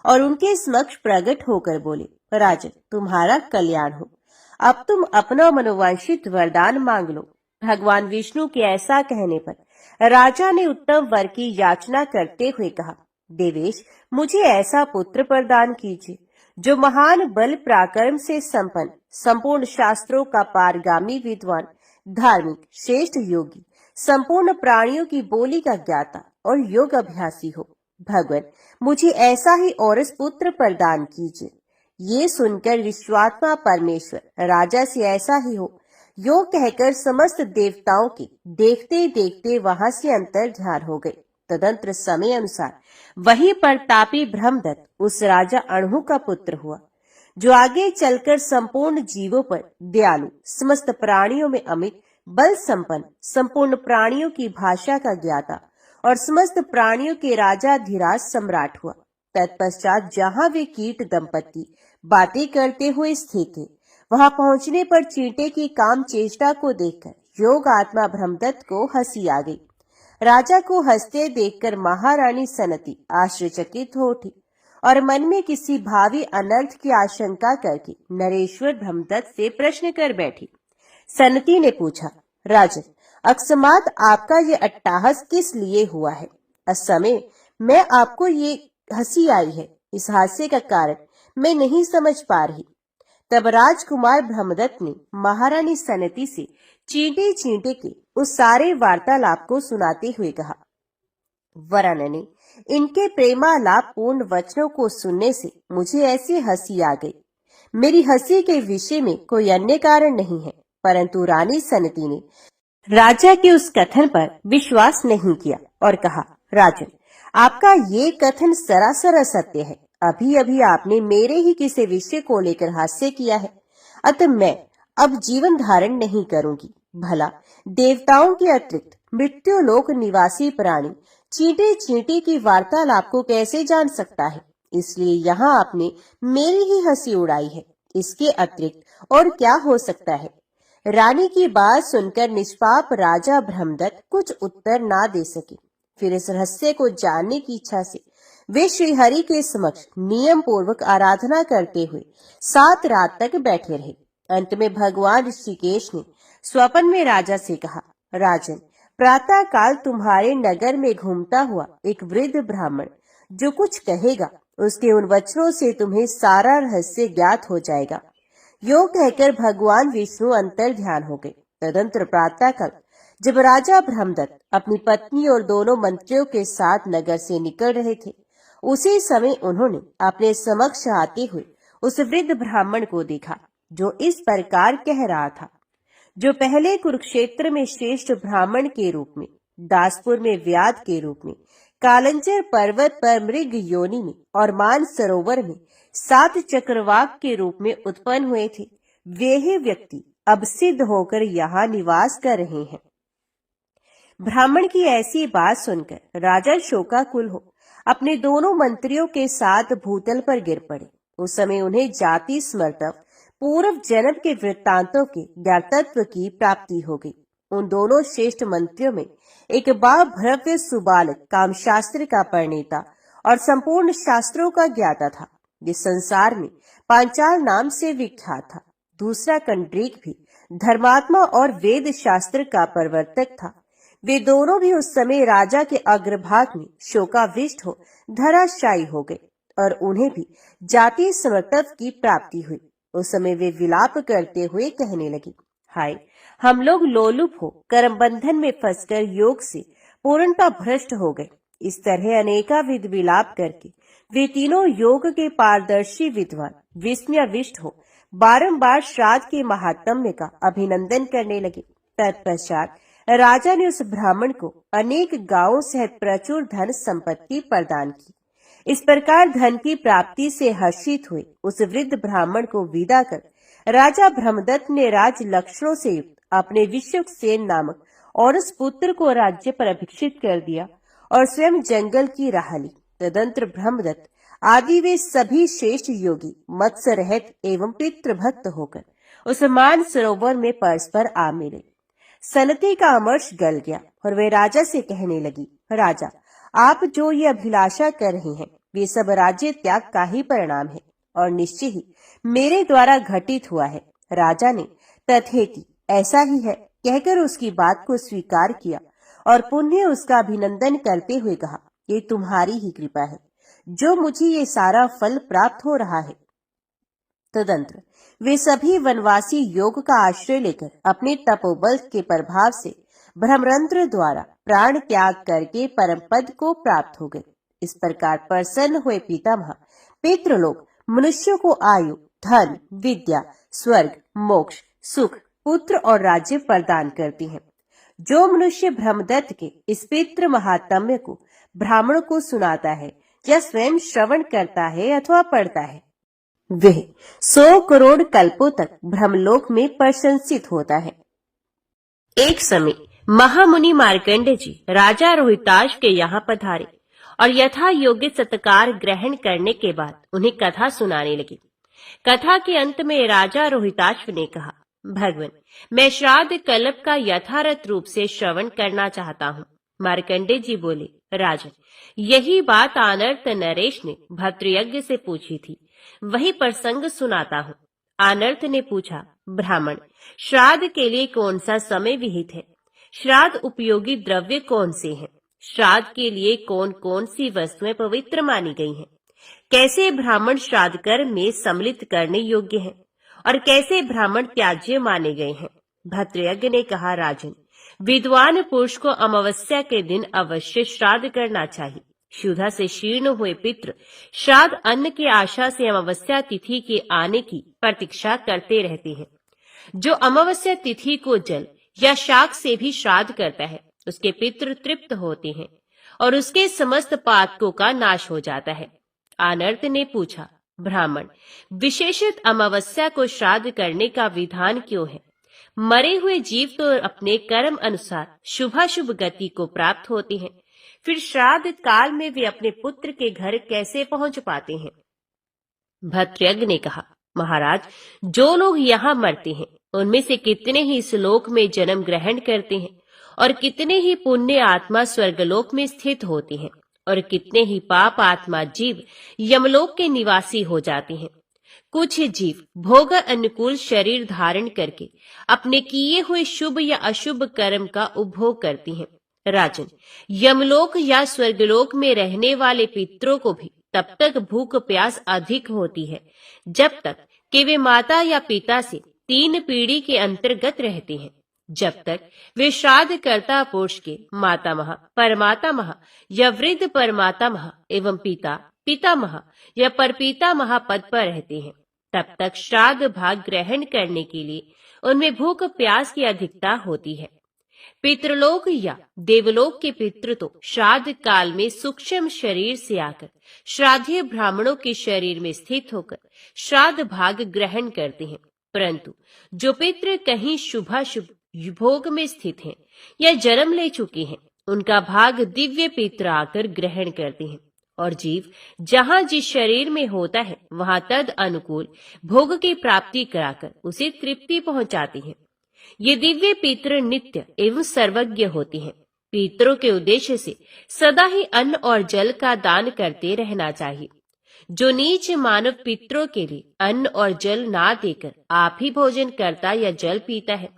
और उनके समक्ष प्रकट होकर बोले, राजन, तुम्हारा कल्याण हो। अब तुम अपना मनोवांछित वरदान मांग लो। भगवान विष्णु के ऐसा कहने पर राजा ने उत्तम वर की याचना करते हुए कहा, देवेश, मुझे ऐसा पुत्र प्रदान कीजिए जो महान बल पराक्रम से संपन्न, संपूर्ण शास्त्रों का पारगामी विद्वान, धार्मिक, श्रेष्ठ योगी, संपूर्ण प्राणियों की बोली का ज्ञाता और योग अभ्यासी हो। भगवान, मुझे ऐसा ही औरस पुत्र प्रदान कीजिए। ये सुनकर विश्वात्मा परमेश्वर राजा से ऐसा ही हो यो कहकर समस्त देवताओं के देखते देखते वहां से अंतर ध्यान हो गए। तदंतर समय अनुसार वही प्रतापी ब्रह्मदत्त उस राजा अणहु का पुत्र हुआ, जो आगे चलकर संपूर्ण जीवों पर दयालु, समस्त प्राणियों में अमित बल संपन्न, संपूर्ण प्राणियों की भाषा का ज्ञाता और समस्त प्राणियों के राजाधिराज सम्राट हुआ। तत्पश्चात जहाँ वे कीट दंपति बातें करते हुए स्थित थे, वहां पहुंचने पर चींटे की काम चेष्टा को देखकर योग आत्मा ब्रह्मदत्त को हंसी आ गई। राजा को हंसते देखकर महारानी सनती आश्चर्यचकित हो उठी और मन में किसी भावी अनर्थ की आशंका करके नरेश्वर ब्रह्मदत्त से प्रश्न कर बैठी। सनती ने पूछा, राजन, अकस्मात आपका ये अट्टहास किस लिए हुआ है? असमय मैं आपको ये हंसी आई है, इस हास्य का कारण मैं नहीं समझ पा रही। तब राजकुमार ब्रह्मदत्त ने महारानी सनती से चींटे चींटे के उस सारे वार्तालाप को सुनाते हुए कहा, वरानने, इनके प्रेमालाप पूर्ण वचनों को सुनने से मुझे ऐसी हंसी आ गई। मेरी हंसी के विषय में कोई अन्य कारण नहीं है, परंतु रानी सनती ने राजा के उस कथन पर विश्वास नहीं किया और कहा, राजन, आपका ये कथन सरासर असत्य है। अभी अभी आपने मेरे ही किसी विषय को लेकर हास्य किया है, अतः मैं अब जीवन धारण नहीं करूंगी। भला देवताओं के अतिरिक्त मृत्युलोक निवासी प्राणी चींटे चींटे की वार्तालाप को कैसे जान सकता है? इसलिए यहाँ आपने मेरी ही हंसी उड़ाई है, इसके अतिरिक्त और क्या हो सकता है? रानी की बात सुनकर निष्पाप राजा ब्रह्मदत्त कुछ उत्तर ना दे सके। फिर इस रहस्य को जानने की इच्छा से वे श्रीहरि के समक्ष नियम पूर्वक आराधना करते हुए 7 रात तक बैठे रहे। अंत में भगवान ऋषिकेश ने स्वप्न में राजा से कहा, राजन, प्रातः काल तुम्हारे नगर में घूमता हुआ एक वृद्ध ब्राह्मण जो कुछ कहेगा, उसके उन वचनों से तुम्हें सारा रहस्य ज्ञात हो जाएगा। यो कहकर भगवान विष्णु अंतर ध्यान हो गए। तदंतर प्रातः काल जब राजा ब्रह्मदत्त अपनी पत्नी और दोनों मंत्रियों के साथ नगर से निकल रहे थे, उसी समय उन्होंने अपने समक्ष आते हुए उस वृद्ध ब्राह्मण को देखा, जो इस प्रकार कह रहा था, जो पहले कुरुक्षेत्र में श्रेष्ठ ब्राह्मण के रूप में, दासपुर में व्याध के रूप में, कालंजर पर्वत पर मृग योनि में और मान सरोवर में 7 चक्रवाक के रूप में उत्पन्न हुए थे, वे ही व्यक्ति अब सिद्ध होकर यहाँ निवास कर रहे हैं। ब्राह्मण की ऐसी बात सुनकर राजा शोकाकुल हो अपने दोनों मंत्रियों के साथ भूतल पर गिर पड़े। उस समय उन्हें जाति स्मृतव पूर्व जन्म के वृत्तांतों के ज्ञातत्व की प्राप्ति हो गई। उन दोनों श्रेष्ठ मंत्रियों में एक भव्य सुबालक कामशास्त्र का परिणेता और संपूर्ण शास्त्रों का ज्ञाता था, जिस संसार में पांचाल नाम से विख्यात था। दूसरा कंड्रीक भी धर्मात्मा और वेद शास्त्र का प्रवर्तक था। वे दोनों भी उस समय राजा के अग्रभाग में शोकाविष्ट हो धराशायी हो गए और उन्हें भी जाति समर्तव की प्राप्ति हुई। उस समय वे विलाप करते हुए कहने लगे, हाय, हम लोग लोलुप हो कर्म बंधन में फंसकर योग से पूर्णतः भ्रष्ट हो गए। इस तरह अनेकाविध विलाप करके वे तीनों योग के पारदर्शी विद्वान विस्मयाविष्ट हो बारंबार श्राद्ध के महात्म्य का अभिनंदन करने लगे। तत्पश्चात राजा ने उस ब्राह्मण को अनेक गांवों सहित प्रचुर धन संपत्ति प्रदान की। इस प्रकार धन की प्राप्ति से हर्षित हुए उस वृद्ध ब्राह्मण को विदा कर राजा ब्रह्मदत्त ने राज लक्षणों से युक्त अपने विश्वक्सेन नामक और उस पुत्र को राज्य पर अभिषिक्त कर दिया और स्वयं जंगल की राह ली। तदंतर ब्रह्मदत्त आदि वे सभी श्रेष्ठ योगी मत्स्य रहित एवं पितृभक्त होकर उस मान सरोवर में परस्पर आ मिले। सनती का अमर्ष गल गया और वे राजा से कहने लगी, राजा, आप जो ये अभिलाषा कर रहे हैं वे सब राज्य त्याग का ही परिणाम है और निश्चय ही मेरे द्वारा घटित हुआ है। राजा ने तथेति ऐसा ही है कहकर उसकी बात को स्वीकार किया और पुण्य उसका अभिनंदन करते हुए कहा, ये तुम्हारी ही कृपा है जो मुझे ये सारा फल प्राप्त हो रहा है। तदंतर वे सभी वनवासी योग का आश्रय लेकर अपने तपोबल के प्रभाव से ब्रह्मरंध्र द्वारा प्राण त्याग करके परम पद को प्राप्त हो गए। इस प्रकार प्रसन्न हुए पितामह पितृलोक मनुष्यों को आयु, धन, विद्या, स्वर्ग, मोक्ष, सुख, पुत्र और राज्य प्रदान करती हैं। जो मनुष्य ब्रह्मदत्त के इस पितृ महात्म्य को ब्राह्मणों को सुनाता है या स्वयं श्रवण करता है अथवा पढ़ता है, वह 100 करोड़ कल्पों तक ब्रह्मलोक में प्रशंसित होता है। एक समय महामुनि मार्कंडेय जी राजा रोहिताश के यहाँ पधारे और यथा योग्य सत्कार ग्रहण करने के बाद उन्हें कथा सुनाने लगी। कथा के अंत में राजा रोहिताश ने कहा, भगवान, मैं श्राद्ध कल्प का यथार्थ रूप से श्रवण करना चाहता हूँ। मार्कंडेय जी बोले, राजन, यही बात आनर्त नरेश ने भद्रयज्ञ से पूछी थी, वही प्रसंग सुनाता हूँ। आनर्त ने पूछा, ब्राह्मण, श्राद्ध के लिए कौन सा समय विहित है? श्राद्ध उपयोगी द्रव्य कौन से हैं? श्राद्ध के लिए कौन कौन सी वस्तुएं पवित्र मानी गई हैं? कैसे ब्राह्मण श्राद्ध कर्म में सम्मिलित करने योग्य हैं और कैसे ब्राह्मण त्याज्य माने गए हैं? भद्रयज्ञ ने कहा, राजन, विद्वान पुरुष को अमावस्या के दिन अवश्य श्राद्ध करना चाहिए। क्षुधा से शीर्ण हुए पितृ श्राद्ध अन्न की आशा से अमावस्या तिथि के आने की प्रतीक्षा करते रहते हैं। जो अमावस्या तिथि को जल या शाक से भी श्राद्ध करता है उसके पितृ तृप्त होते हैं और उसके समस्त पातकों का नाश हो जाता है। आनर्त ने पूछा, ब्राह्मण, विशेषित अमावस्या को श्राद्ध करने का विधान क्यों है? मरे हुए जीव तो अपने कर्म अनुसार शुभाशुभ गति को प्राप्त होते हैं, फिर श्राद्ध काल में वे अपने पुत्र के घर कैसे पहुंच पाते हैं? भद्रयज्ञ ने कहा, महाराज, जो लोग यहाँ मरते हैं उनमें से कितने ही इस लोक में जन्म ग्रहण करते हैं और कितने ही पुण्य आत्मा स्वर्गलोक में स्थित होते हैं और कितने ही पाप आत्मा जीव यमलोक के निवासी हो जाते हैं। कुछ जीव भोग अनुकूल शरीर धारण करके अपने किए हुए शुभ या अशुभ कर्म का उपभोग करती हैं। राजन, यमलोक या स्वर्गलोक में रहने वाले पितरों को भी तब तक भूख प्यास अधिक होती है जब तक कि वे माता या पिता से 3 पीढ़ी के अंतर्गत रहते हैं। जब तक वे श्राद्ध कर्ता पुरुष के मातामह, परमातामह या वृद्ध परमातामह एवं पिता, पितामह या परपितामह पद पर रहते हैं, तब तक श्राद्ध भाग ग्रहण करने के लिए उनमें भूख प्यास की अधिकता होती है। पितृलोक या देवलोक के पितृ तो श्राद्ध काल में सूक्ष्म शरीर से आकर श्राद्धीय ब्राह्मणों के शरीर में स्थित होकर श्राद्ध भाग ग्रहण करते हैं, परंतु जो पितृ कहीं शुभाशुभ भोग में स्थित हैं या जन्म ले चुके हैं, उनका भाग दिव्य पितृ आकर ग्रहण करते हैं और जीव जहाँ जिस शरीर में होता है वहाँ तद अनुकूल भोग की प्राप्ति कराकर उसे तृप्ति पहुँचाते हैं। ये दिव्य पितृ नित्य एवं सर्वज्ञ होते हैं। पितरों के उद्देश्य से सदा ही अन्न और जल का दान करते रहना चाहिए। जो नीच मानव पितरों के लिए अन्न और जल ना देकर आप ही भोजन करता या जल पीता है,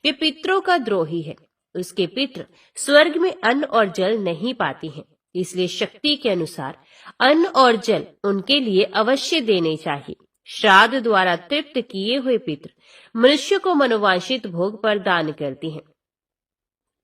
वे पितरों का द्रोही है। उसके पितृ स्वर्ग में अन्न और जल नहीं पाते हैं, इसलिए शक्ति के अनुसार अन्न और जल उनके लिए अवश्य देने चाहिए। श्राद्ध द्वारा तृप्त किए हुए पितृ मनुष्य को मनोवांछित भोग प्रदान करते हैं।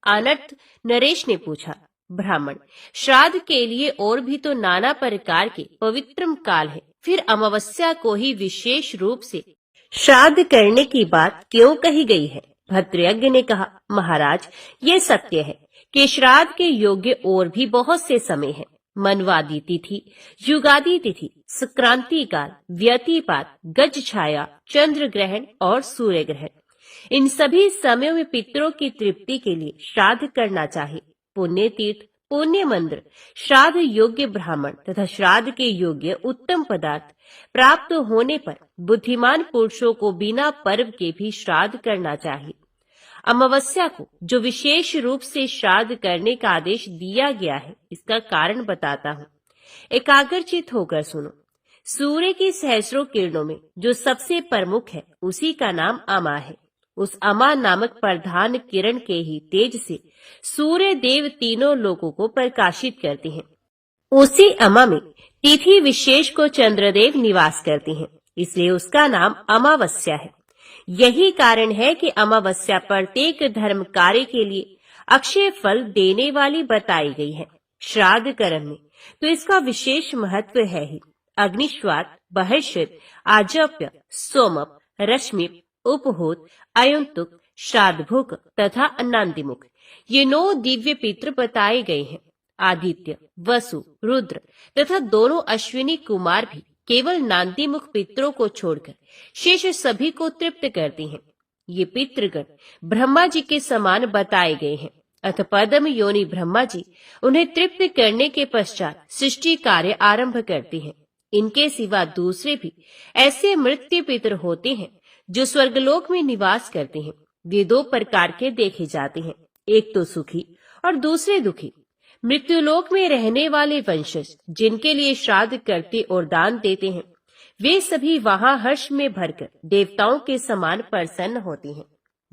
आनर्त नरेश ने पूछा, ब्राह्मण, श्राद्ध के लिए और भी तो नाना प्रकार के पवित्रम काल है, फिर अमावस्या को ही विशेष रूप से श्राद्ध करने की बात क्यों कही गई है? भद्रयज्ञ ने कहा, महाराज, ये सत्य है कि श्राद्ध के योग्य और भी बहुत से समय हैं, मनवादी तिथि, युगादि तिथि, संक्रांति काल, व्यतिपात, गज छाया, चंद्र ग्रहण और सूर्य ग्रहण, इन सभी समयों में पितरों की तृप्ति के लिए श्राद्ध करना चाहिए। पुण्य तीर्थ, पुण्य मंदिर, श्राद्ध योग्य ब्राह्मण तथा श्राद्ध के योग्य उत्तम पदार्थ प्राप्त होने पर बुद्धिमान पुरुषों को बिना पर्व के भी श्राद्ध करना चाहिए। अमावस्या को जो विशेष रूप से श्राद्ध करने का आदेश दिया गया है, इसका कारण बताता हूँ। एकाग्रचित होकर सुनो। सूर्य की सहस्रों किरणों में जो सबसे प्रमुख है, उसी का नाम अमा है। उस अमा नामक प्रधान किरण के ही तेज से सूर्य देव तीनों लोगों को प्रकाशित करते हैं। उसी अमा में तिथि विशेष को चंद्रदेव निवास करते हैं, इसलिए उसका नाम अमावस्या है। यही कारण है कि अमावस्या प्रत्येक धर्म कार्य के लिए अक्षय फल देने वाली बताई गई है। श्राद्ध कर्म में तो इसका विशेष महत्व है ही। अग्निश्वात, बहिष्यत, आजप्य, सोमप, रश्मिप, उपहोत, अयुंतुक, श्राद्धभुक तथा अन्नादिमुख, ये 9 दिव्य पितृ बताए गए हैं। आदित्य, वसु, रुद्र तथा दोनों अश्विनी कुमार भी केवल नांदीमुख पितरों को छोड़कर शेष सभी को तृप्त करते हैं। ये पितृगण ब्रह्मा जी के समान बताए गए हैं। अथ पद्म योनि ब्रह्मा जी उन्हें तृप्त करने के पश्चात सृष्टि कार्य आरंभ करते हैं। इनके सिवा दूसरे भी ऐसे मृत्यु पितर होते हैं जो स्वर्गलोक में निवास करते हैं। वे 2 प्रकार के देखे जाते हैं, एक तो सुखी और दूसरे दुखी। मृत्युलोक में रहने वाले वंशज जिनके लिए श्राद्ध करते और दान देते हैं, वे सभी वहां हर्ष में भरकर देवताओं के समान प्रसन्न होते हैं।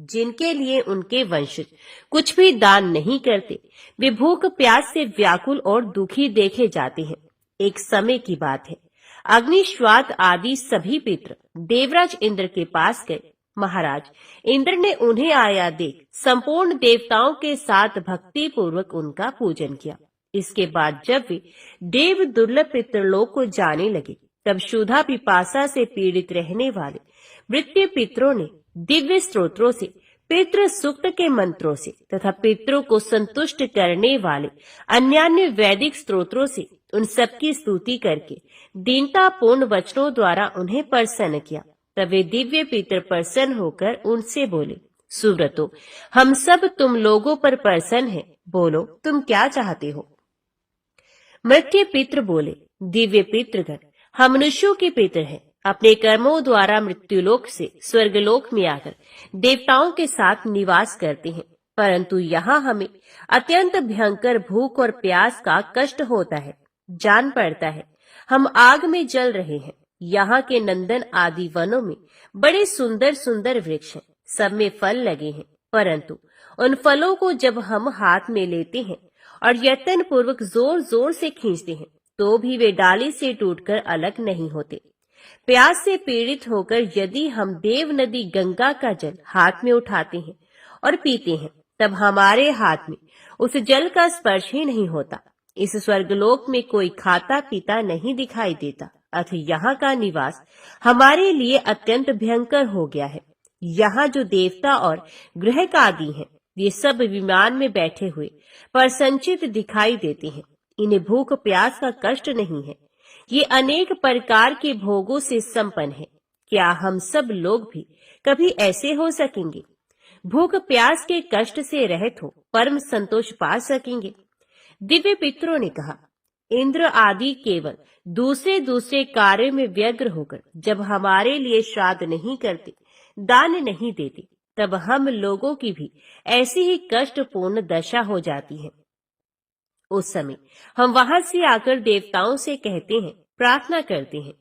जिनके लिए उनके वंशज कुछ भी दान नहीं करते, वे भूख प्यास से व्याकुल और दुखी देखे जाते हैं। एक समय की बात है, अग्निश्वात आदि सभी पितृ देवराज इंद्र के पास गए। महाराज इंद्र ने उन्हें आया देख संपूर्ण देवताओं के साथ भक्ति पूर्वक उनका पूजन किया। इसके बाद जब वे देव दुर्लभ पितृलोक को जाने लगे, तब क्षुधा पिपासा से पीड़ित रहने वाले मृत्यु पितरों ने दिव्य स्तोत्रों से, पितृ सूक्त के मंत्रों से तथा पितरों को संतुष्ट करने वाले अन्यान्य वैदिक स्तोत्रों से उन सबकी स्तुति करके दीनतापूर्ण वचनों द्वारा उन्हें प्रसन्न किया। तब वे दिव्य पितर प्रसन्न होकर उनसे बोले, सुव्रतो, हम सब तुम लोगों पर प्रसन्न हैं, बोलो तुम क्या चाहते हो। मृत्यु पितृ बोले, दिव्य पितृगण, हम मनुष्यों के पितर हैं। अपने कर्मों द्वारा मृत्युलोक से स्वर्गलोक में आकर देवताओं के साथ निवास करते हैं, परंतु यहाँ हमें अत्यंत भयंकर भूख और प्यास का कष्ट होता है। जान पड़ता है हम आग में जल रहे हैं। यहाँ के नंदन आदि वनों में बड़े सुंदर सुंदर वृक्ष हैं, सब में फल लगे हैं, परंतु उन फलों को जब हम हाथ में लेते हैं और यत्न पूर्वक जोर जोर से खींचते हैं, तो भी वे डाली से टूटकर अलग नहीं होते। प्यास से पीड़ित होकर यदि हम देव नदी गंगा का जल हाथ में उठाते हैं और पीते हैं, तब हमारे हाथ में उस जल का स्पर्श ही नहीं होता। इस स्वर्गलोक में कोई खाता पीता नहीं दिखाई देता, अतः यहाँ का निवास हमारे लिए अत्यंत भयंकर हो गया है। यहाँ जो देवता और ग्रह आदि हैं, ये सब विमान में बैठे हुए पर संचित दिखाई देते हैं। इन्हें भूख प्यास का कष्ट नहीं है। ये अनेक प्रकार के भोगों से संपन्न है। क्या हम सब लोग भी कभी ऐसे हो सकेंगे? भूख प्यास के कष्ट से रहित हो परम संतोष पा सकेंगे? दिव्य पितरों ने कहा, इंद्र आदि केवल दूसरे दूसरे कार्य में व्यग्र होकर जब हमारे लिए श्राद्ध नहीं करते, दान नहीं देते, तब हम लोगों की भी ऐसी ही कष्टपूर्ण दशा हो जाती है। उस समय हम वहां से आकर देवताओं से कहते हैं, प्रार्थना करते हैं।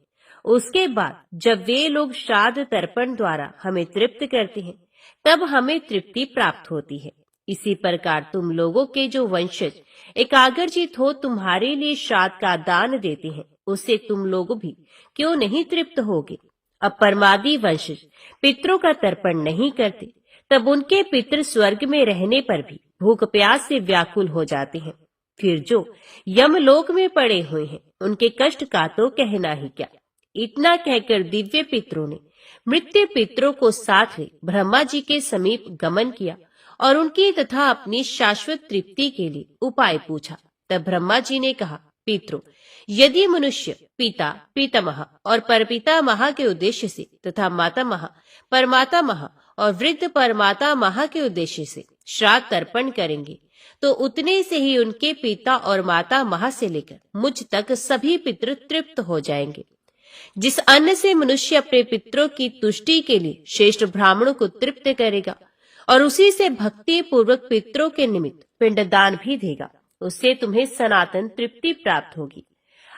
उसके बाद जब वे लोग श्राद्ध तर्पण द्वारा हमें तृप्त करते हैं, तब हमें तृप्ति प्राप्त होती है। इसी प्रकार तुम लोगों के जो वंशज एकाग्रचित हो तुम्हारे लिए श्राद्ध का दान देते हैं, उससे तुम लोग भी क्यों नहीं तृप्त होगे? अब परमादि वंशज पितरों का तर्पण नहीं करते, तब उनके पितर स्वर्ग में रहने पर भी भूख प्यास से व्याकुल हो जाते हैं। फिर जो यमलोक में पड़े हुए हैं, उनके कष्ट का तो कहना ही क्या। इतना कहकर दिव्य पितरों ने मृत्यु पितरों को साथ में ब्रह्मा जी के समीप गमन किया और उनकी तथा अपनी शाश्वत तृप्ति के लिए उपाय पूछा। तब ब्रह्मा जी ने कहा, पितृ। यदि मनुष्य पिता, पितामह और परपितामह के उद्देश्य से तथा मातामह, परमातामह और वृद्ध परमातामह के उद्देश्य से श्राद्ध तर्पण करेंगे तो उतने से ही उनके पिता और मातामह से लेकर मुझ तक सभी पितृ तृप्त हो जाएंगे। जिस अन्न से मनुष्य अपने पितरों की तुष्टि के लिए श्रेष्ठ ब्राह्मणों को तृप्त करेगा और उसी से भक्ति पूर्वक पितरों के निमित्त पिंडदान भी देगा, उससे तुम्हें सनातन तृप्ति प्राप्त होगी।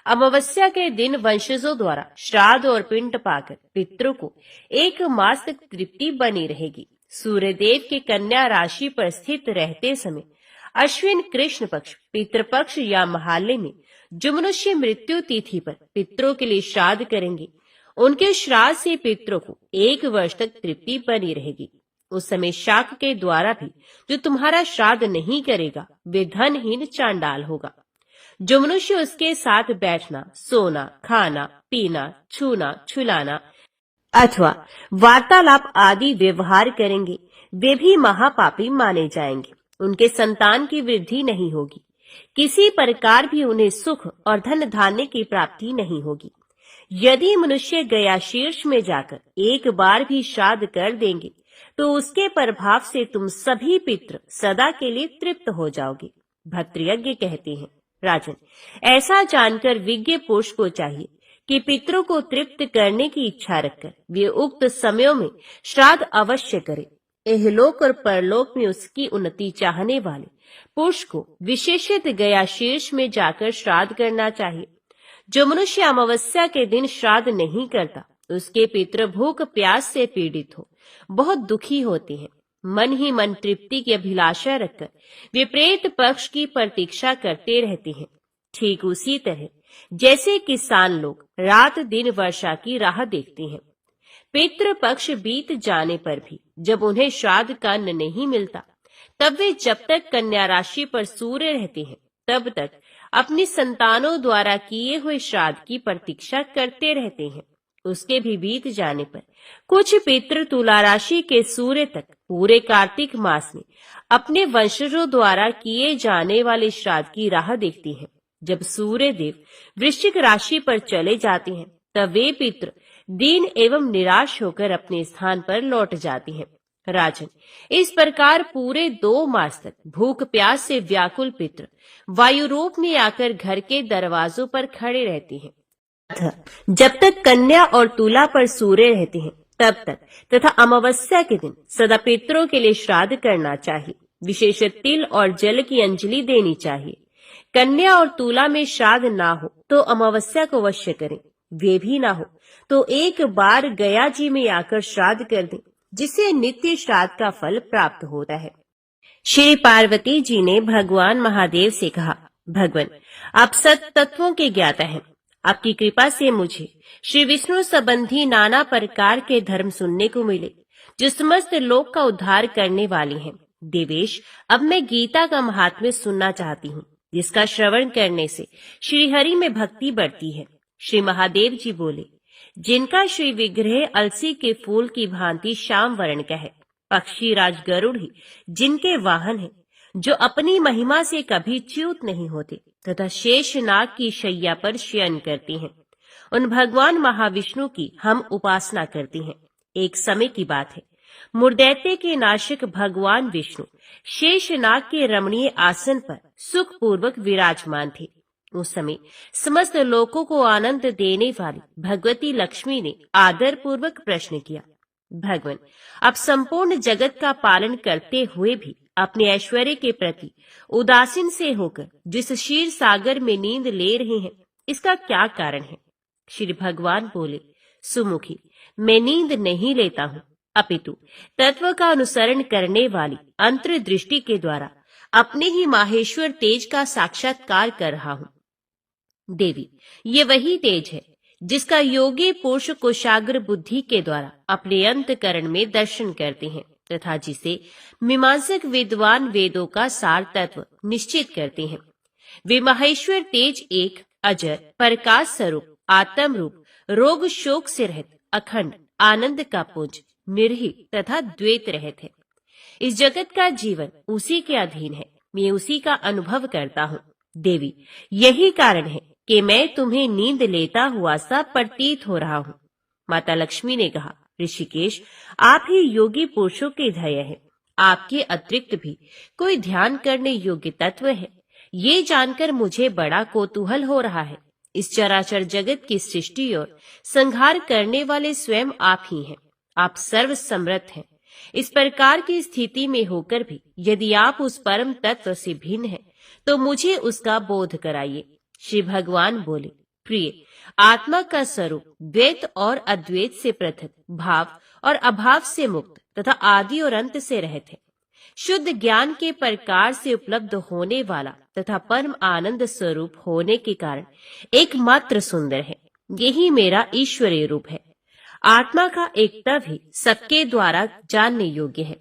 अमावस्या के दिन वंशजों द्वारा श्राद्ध और पिंड पाकर पितरों को 1 मास तक तृप्ति बनी रहेगी। सूर्यदेव के कन्या राशि पर स्थित रहते समय अश्विन कृष्ण पक्ष, पितृपक्ष या महालय में जो मनुष्य मृत्यु तिथि पर पितरों के लिए श्राद्ध करेंगे, उनके श्राद्ध से पितरों को 1 वर्ष तक तृप्ति बनी रहेगी। उस समय शाक के द्वारा भी जो तुम्हारा श्राद्ध नहीं करेगा वे धनहीन चांडाल होगा। जो मनुष्य उसके साथ बैठना, सोना, खाना, पीना, छूना, छुलाना अथवा वार्तालाप आदि व्यवहार करेंगे वे भी महापापी माने जाएंगे। उनके संतान की वृद्धि नहीं होगी, किसी प्रकार भी उन्हें सुख और धन धान्य की प्राप्ति नहीं होगी। यदि मनुष्य गया शीर्ष में जाकर 1 बार भी श्राद्ध कर देंगे तो उसके प्रभाव से तुम सभी पितृ सदा के लिए तृप्त हो जाओगे। भद्रयज्ञ कहते हैं, राजन, ऐसा जानकर विज्ञ पुरुष को चाहिए कि पितरों को तृप्त करने की इच्छा रखकर वे उक्त समयों में श्राद्ध अवश्य करें। इहलोक और परलोक में उसकी उन्नति चाहने वाले पुरुष को विशेषित गया शीर्ष में जाकर श्राद्ध करना चाहिए। जो मनुष्य अमावस्या के दिन श्राद्ध नहीं करता उसके पितृ भूख प्यास से पीड़ित हो बहुत दुखी होते हैं। मन ही मन तृप्ति की अभिलाषा रखकर वे प्रेत पक्ष की प्रतीक्षा करते रहते हैं। ठीक उसी तरह जैसे किसान लोग रात दिन वर्षा की राह देखते हैं। पितृ पक्ष बीत जाने पर भी जब उन्हें श्राद्ध का अन्न नहीं मिलता तब वे जब तक कन्या राशि पर सूर्य रहते हैं तब तक अपनी संतानों द्वारा किए हुए श्राद्ध की प्रतीक्षा करते रहते हैं। उसके भी बीत जाने पर कुछ पितृ तुला राशि के सूर्य तक पूरे कार्तिक मास में अपने वंशजों द्वारा किए जाने वाले श्राद्ध की राह देखते हैं। जब सूर्य देव वृश्चिक राशि पर चले जाते हैं तब वे पितृ दीन एवं निराश होकर अपने स्थान पर लौट जाते हैं। राजन, इस प्रकार पूरे 2 मास तक भूख प्यास से व्याकुल पितृ वायु रूप में आकर घर के दरवाजों पर खड़े रहते हैं। जब तक कन्या और तुला पर सूर्य रहते हैं तब तक तथा अमावस्या के दिन सदा पितरों के लिए श्राद्ध करना चाहिए। विशेष तिल और जल की अंजलि देनी चाहिए। कन्या और तुला में श्राद्ध ना हो तो अमावस्या को अवश्य करें। वे भी ना हो तो 1 बार गया जी में आकर श्राद्ध कर दें, जिससे नित्य श्राद्ध का फल प्राप्त होता है। श्री पार्वती जी ने भगवान महादेव से कहा, भगवान, आप सत तत्वों के ज्ञाता हैं। आपकी कृपा से मुझे श्री विष्णु संबंधी नाना प्रकार के धर्म सुनने को मिले जो समस्त लोक का उद्धार करने वाले हैं। देवेश, अब मैं गीता का महात्म्य सुनना चाहती हूँ, जिसका श्रवण करने से श्री हरि में भक्ति बढ़ती है। श्री महादेव जी बोले, जिनका श्री विग्रह अलसी के फूल की भांति श्याम वर्ण का है, पक्षी राज गरुड़ ही जिनके वाहन है, जो अपनी महिमा से कभी च्युत नहीं होते तथा शेष नाग की शैया पर शयन करते हैं, उन भगवान महाविष्णु की हम उपासना करते हैं। एक समय की बात है, मुर्दैत्य के नाशक भगवान विष्णु शेषनाग के रमणीय आसन पर सुख पूर्वक विराजमान थे। उस समय समस्त लोगों को आनंद देने वाली भगवती लक्ष्मी ने आदर पूर्वक प्रश्न किया, भगवान, आप संपूर्ण जगत का पालन करते हुए भी अपने ऐश्वर्य के प्रति उदासीन से होकर जिस क्षीर सागर में नींद ले रहे हैं, इसका क्या कारण है? श्री भगवान बोले, सुमुखी, मैं नींद नहीं लेता हूँ, अपितु तत्व का अनुसरण करने वाली अंतर्दृष्टि के द्वारा अपने ही माहेश्वर तेज का साक्षात्कार कर रहा हूँ। देवी, ये वही तेज है जिसका योगी पुरुष कुशाग्र बुद्धि के द्वारा अपने अंतकरण में दर्शन करते हैं तथा जिसे मीमांसक विद्वान वेदों का सार तत्व निश्चित करते हैं। वे माहेश्वर तेज एक अजर प्रकाश स्वरूप आत्म रूप रोग शोक से रहित अखंड आनंद का पुंज निर्हित तथा द्वैत रहित है। इस जगत का जीवन उसी के अधीन है, मैं उसी का अनुभव करता हूँ। देवी, यही कारण है कि मैं तुम्हें नींद लेता हुआ सा प्रतीत हो रहा हूँ। माता लक्ष्मी ने कहा, ऋषिकेश, आप ही योगी पुरुषों के ध्येय हैं। आपके अतिरिक्त भी कोई ध्यान करने योग्य तत्व है, ये जानकर मुझे बड़ा कौतूहल हो रहा है। इस चराचर जगत की सृष्टि और संहार करने वाले स्वयं आप ही हैं। आप सर्व समर्थ हैं। इस प्रकार की स्थिति में होकर भी यदि आप उस परम तत्व से भिन्न हैं, तो मुझे उसका बोध कराइए। श्री भगवान बोले, प्रिय, आत्मा का स्वरूप द्वैत और अद्वैत से पृथक, भाव और अभाव से मुक्त तथा आदि और अंत से रहित है। शुद्ध ज्ञान के प्रकार से उपलब्ध होने वाला तथा परम आनंद स्वरूप होने के कारण एकमात्र सुंदर है। यही मेरा ईश्वरीय रूप है। आत्मा का एकता भी सबके द्वारा जानने योग्य है।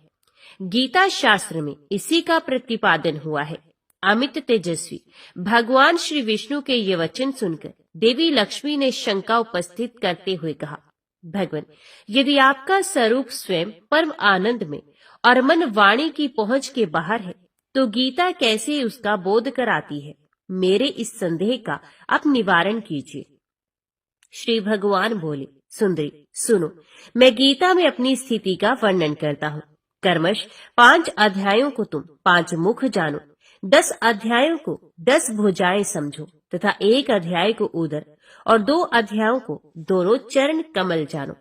गीता शास्त्र में इसी का प्रतिपादन हुआ है। अमित तेजस्वी भगवान श्री विष्णु के ये वचन सुनकर देवी लक्ष्मी ने शंका उपस्थित करते हुए कहा, भगवान, यदि आपका स्वरूप स्वयं परम आनंद में और मन वाणी की पहुंच के बाहर है, तो गीता कैसे उसका बोध कराती है? मेरे इस संदेह का आप निवारण कीजिए। श्री भगवान बोले, सुंदरी सुनो, मैं गीता में अपनी स्थिति का वर्णन करता हूँ। कर्मश 5 अध्यायों को तुम 5 मुख जानो, 10 अध्यायों को 10 भुजाएं समझो तथा 1 अध्याय को उदर और 2 अध्यायों को दोनों चरण कमल जानो।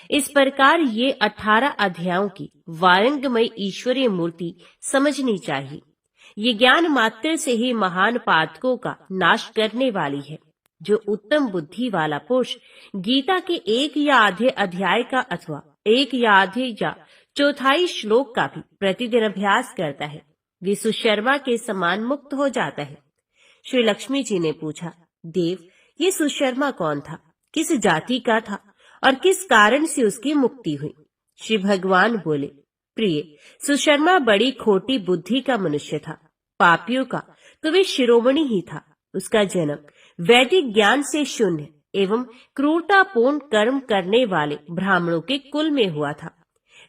इस प्रकार ये 18 अध्यायों की वारंगमय ईश्वरीय मूर्ति समझनी चाहिए। ये ज्ञान मात्र से ही महान पातकों का नाश करने वाली है। जो उत्तम बुद्धि वाला पुरुष गीता के 1 या आधे अध्याय का अथवा 1 या आधे या चौथाई श्लोक का भी प्रतिदिन अभ्यास करता है, वे सुशर्मा के समान मुक्त हो जाता है। श्री लक्ष्मी जी ने पूछा, देव, ये सुशर्मा कौन था? किस जाति का था और किस कारण से उसकी मुक्ति हुई? श्री भगवान बोले, प्रिय, सुशर्मा बड़ी खोटी बुद्धि का मनुष्य था, पापियों का तो वे शिरोमणि ही था। उसका जन्म वैदिक ज्ञान से शून्य एवं क्रूरतापूर्ण कर्म करने वाले ब्राह्मणों के कुल में हुआ था।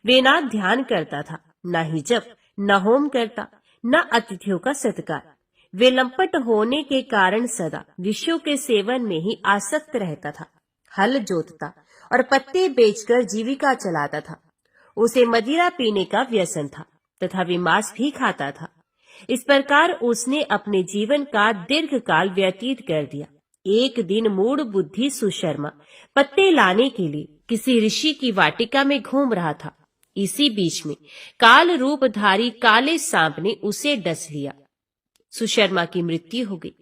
वे ना ध्यान करता था, न ही जप, न होम करता, न अतिथियों का सत्कार। वे लंपट होने के कारण सदा विषयों के सेवन में ही आसक्त रहता था। हल जोतता और पत्ते बेचकर जीविका चलाता था। उसे मदिरा पीने का व्यसन था तथा वे मांस भी खाता था। इस प्रकार उसने अपने जीवन का दीर्घ काल व्यतीत कर दिया। एक दिन मूढ़ बुद्धि सुशर्मा पत्ते लाने के लिए किसी ऋषि की वाटिका में घूम रहा था। इसी बीच में काल रूपधारी काले सांप ने उसे डस लिया। सुशर्मा की मृत्यु हो गई।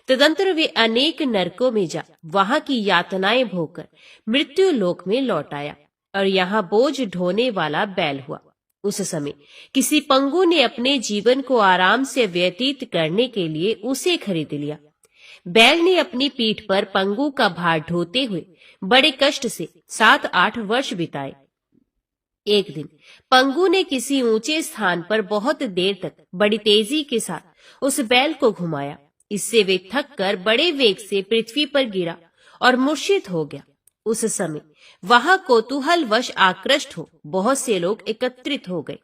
तदंतर वे अनेक नरकों में जा वहां की यातनाएं भोगकर मृत्यु लोक में लौट आया और यहाँ बोझ ढोने वाला बैल हुआ। उस समय किसी पंगु ने अपने जीवन को आराम से व्यतीत करने के लिए उसे खरीद लिया। बैल ने अपनी पीठ पर पंगु का भार ढोते हुए बड़े कष्ट से 7-8 वर्ष बिताए। एक दिन पंगु ने किसी ऊंचे स्थान पर बहुत देर तक बड़ी तेजी के साथ उस बैल को घुमाया। इससे वे थक कर बड़े वेग से पृथ्वी पर गिरा और मूर्छित हो गया। उस समय वहां कौतूहलवश आकृष्ट हो बहुत से लोग एकत्रित हो गए।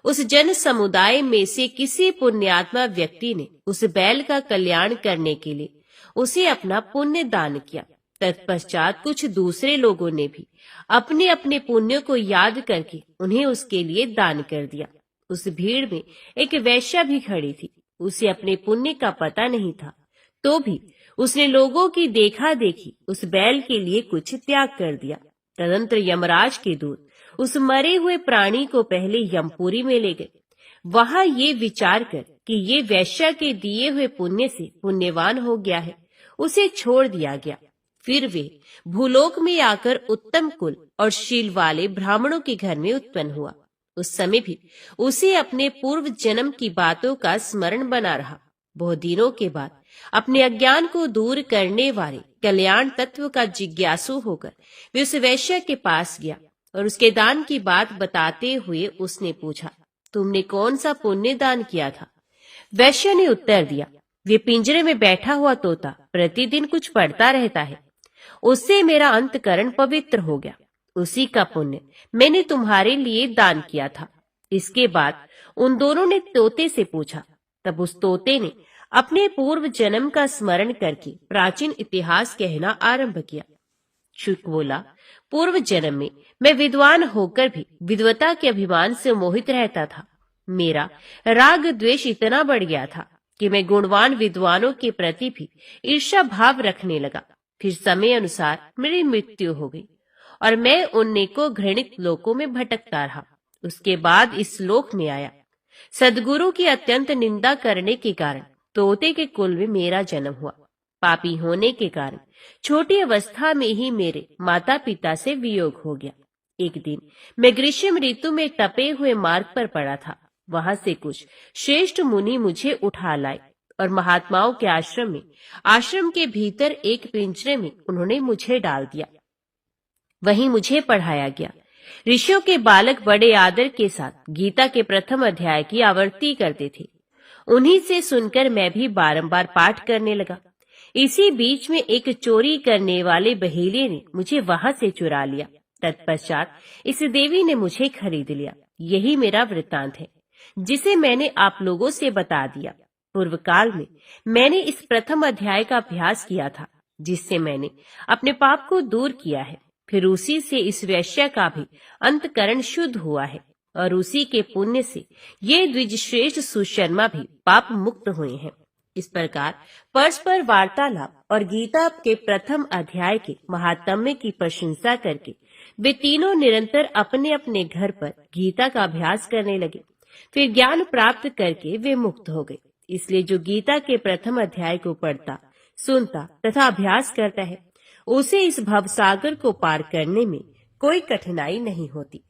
उस जन समुदाय में से किसी पुण्यात्मा व्यक्ति ने उस बैल का कल्याण करने के लिए उसे अपना पुण्य दान किया। तत्पश्चात कुछ दूसरे लोगों ने भी अपने अपने पुण्य को याद करके उन्हें उसके लिए दान कर दिया। उस भीड़ में एक वैश्या भी खड़ी थी। उसे अपने पुण्य का पता नहीं था, तो भी उसने लोगों की देखा देखी उस बैल के लिए कुछ त्याग कर दिया। तदंतर यमराज के दूत उस मरे हुए प्राणी को पहले यमपुरी में ले गए। वहां ये विचार कर कि ये वैश्या के दिए हुए पुण्य से पुण्यवान हो गया है, उसे छोड़ दिया गया। फिर वे भूलोक में आकर उत्तम कुल और शील वाले ब्राह्मणों के घर में उत्पन्न हुआ। उस समय भी उसे अपने पूर्व जन्म की बातों का स्मरण बना रहा। बहुत दिनों के बाद अपने अज्ञान को दूर करने वाले कल्याण तत्व का जिज्ञासु होकर वे उस वैश्य के पास गया और उसके दान की बात बताते हुए उसने पूछा, तुमने कौन सा पुण्य दान किया था? वैश्य ने उत्तर दिया, वे पिंजरे में बैठा हुआ तोता प्रतिदिन कुछ पढ़ता रहता है, उससे मेरा अंतकरण पवित्र हो गया। उसी का पुण्य मैंने तुम्हारे लिए दान किया था। इसके बाद उन दोनों ने तोते से पूछा। तब उस तोते ने अपने पूर्व जन्म का स्मरण करके प्राचीन इतिहास कहना आरंभ किया। शुक बोला, पूर्व जन्म में मैं विद्वान होकर भी विद्वता के अभिमान से मोहित रहता था। मेरा राग द्वेष इतना बढ़ गया था कि मैं गुणवान विद्वानों के प्रति भी ईर्ष्या भाव रखने लगा। फिर समय अनुसार मेरी मृत्यु हो गई और मैं उन नेको घृणित लोकों में भटकता रहा। उसके बाद इस लोक में आया। सदगुरु की अत्यंत निंदा करने के कारण तोते के कुल में मेरा जन्म हुआ। पापी होने के कारण छोटी अवस्था में ही मेरे माता पिता से वियोग हो गया। एक दिन मैं ग्रीष्म ऋतु में तपे हुए मार्ग पर पड़ा था। वहां से कुछ श्रेष्ठ मुनि मुझे उठा लाए और महात्माओं के आश्रम के भीतर एक पिंजरे में उन्होंने मुझे डाल दिया। वहीं मुझे पढ़ाया गया। ऋषियों के बालक बड़े आदर के साथ गीता के प्रथम अध्याय की आवृत्ति करते थे। उन्हीं से सुनकर मैं भी बारंबार पाठ करने लगा। इसी बीच में एक चोरी करने वाले बहेलिये ने मुझे वहां से चुरा लिया। तत्पश्चात इस देवी ने मुझे खरीद लिया। यही मेरा वृत्तांत है, जिसे मैंने आप लोगों से बता दिया। पूर्व काल में मैंने इस प्रथम अध्याय का अभ्यास किया था, जिससे मैंने अपने पाप को दूर किया है। फिर उसी से इस वैश्य का भी अंतकरण शुद्ध हुआ है और उसी के पुण्य से ये द्विजश्रेष्ठ सुशर्मा भी पाप मुक्त हुए हैं। इस प्रकार परस्पर वार्तालाप और गीता के प्रथम अध्याय के महात्म्य की प्रशंसा करके वे तीनों निरंतर अपने अपने घर पर गीता का अभ्यास करने लगे। फिर ज्ञान प्राप्त करके वे मुक्त हो गए। इसलिए जो गीता के प्रथम अध्याय को पढ़ता, सुनता तथा अभ्यास करता है, उसे इस भवसागर को पार करने में कोई कठिनाई नहीं होती।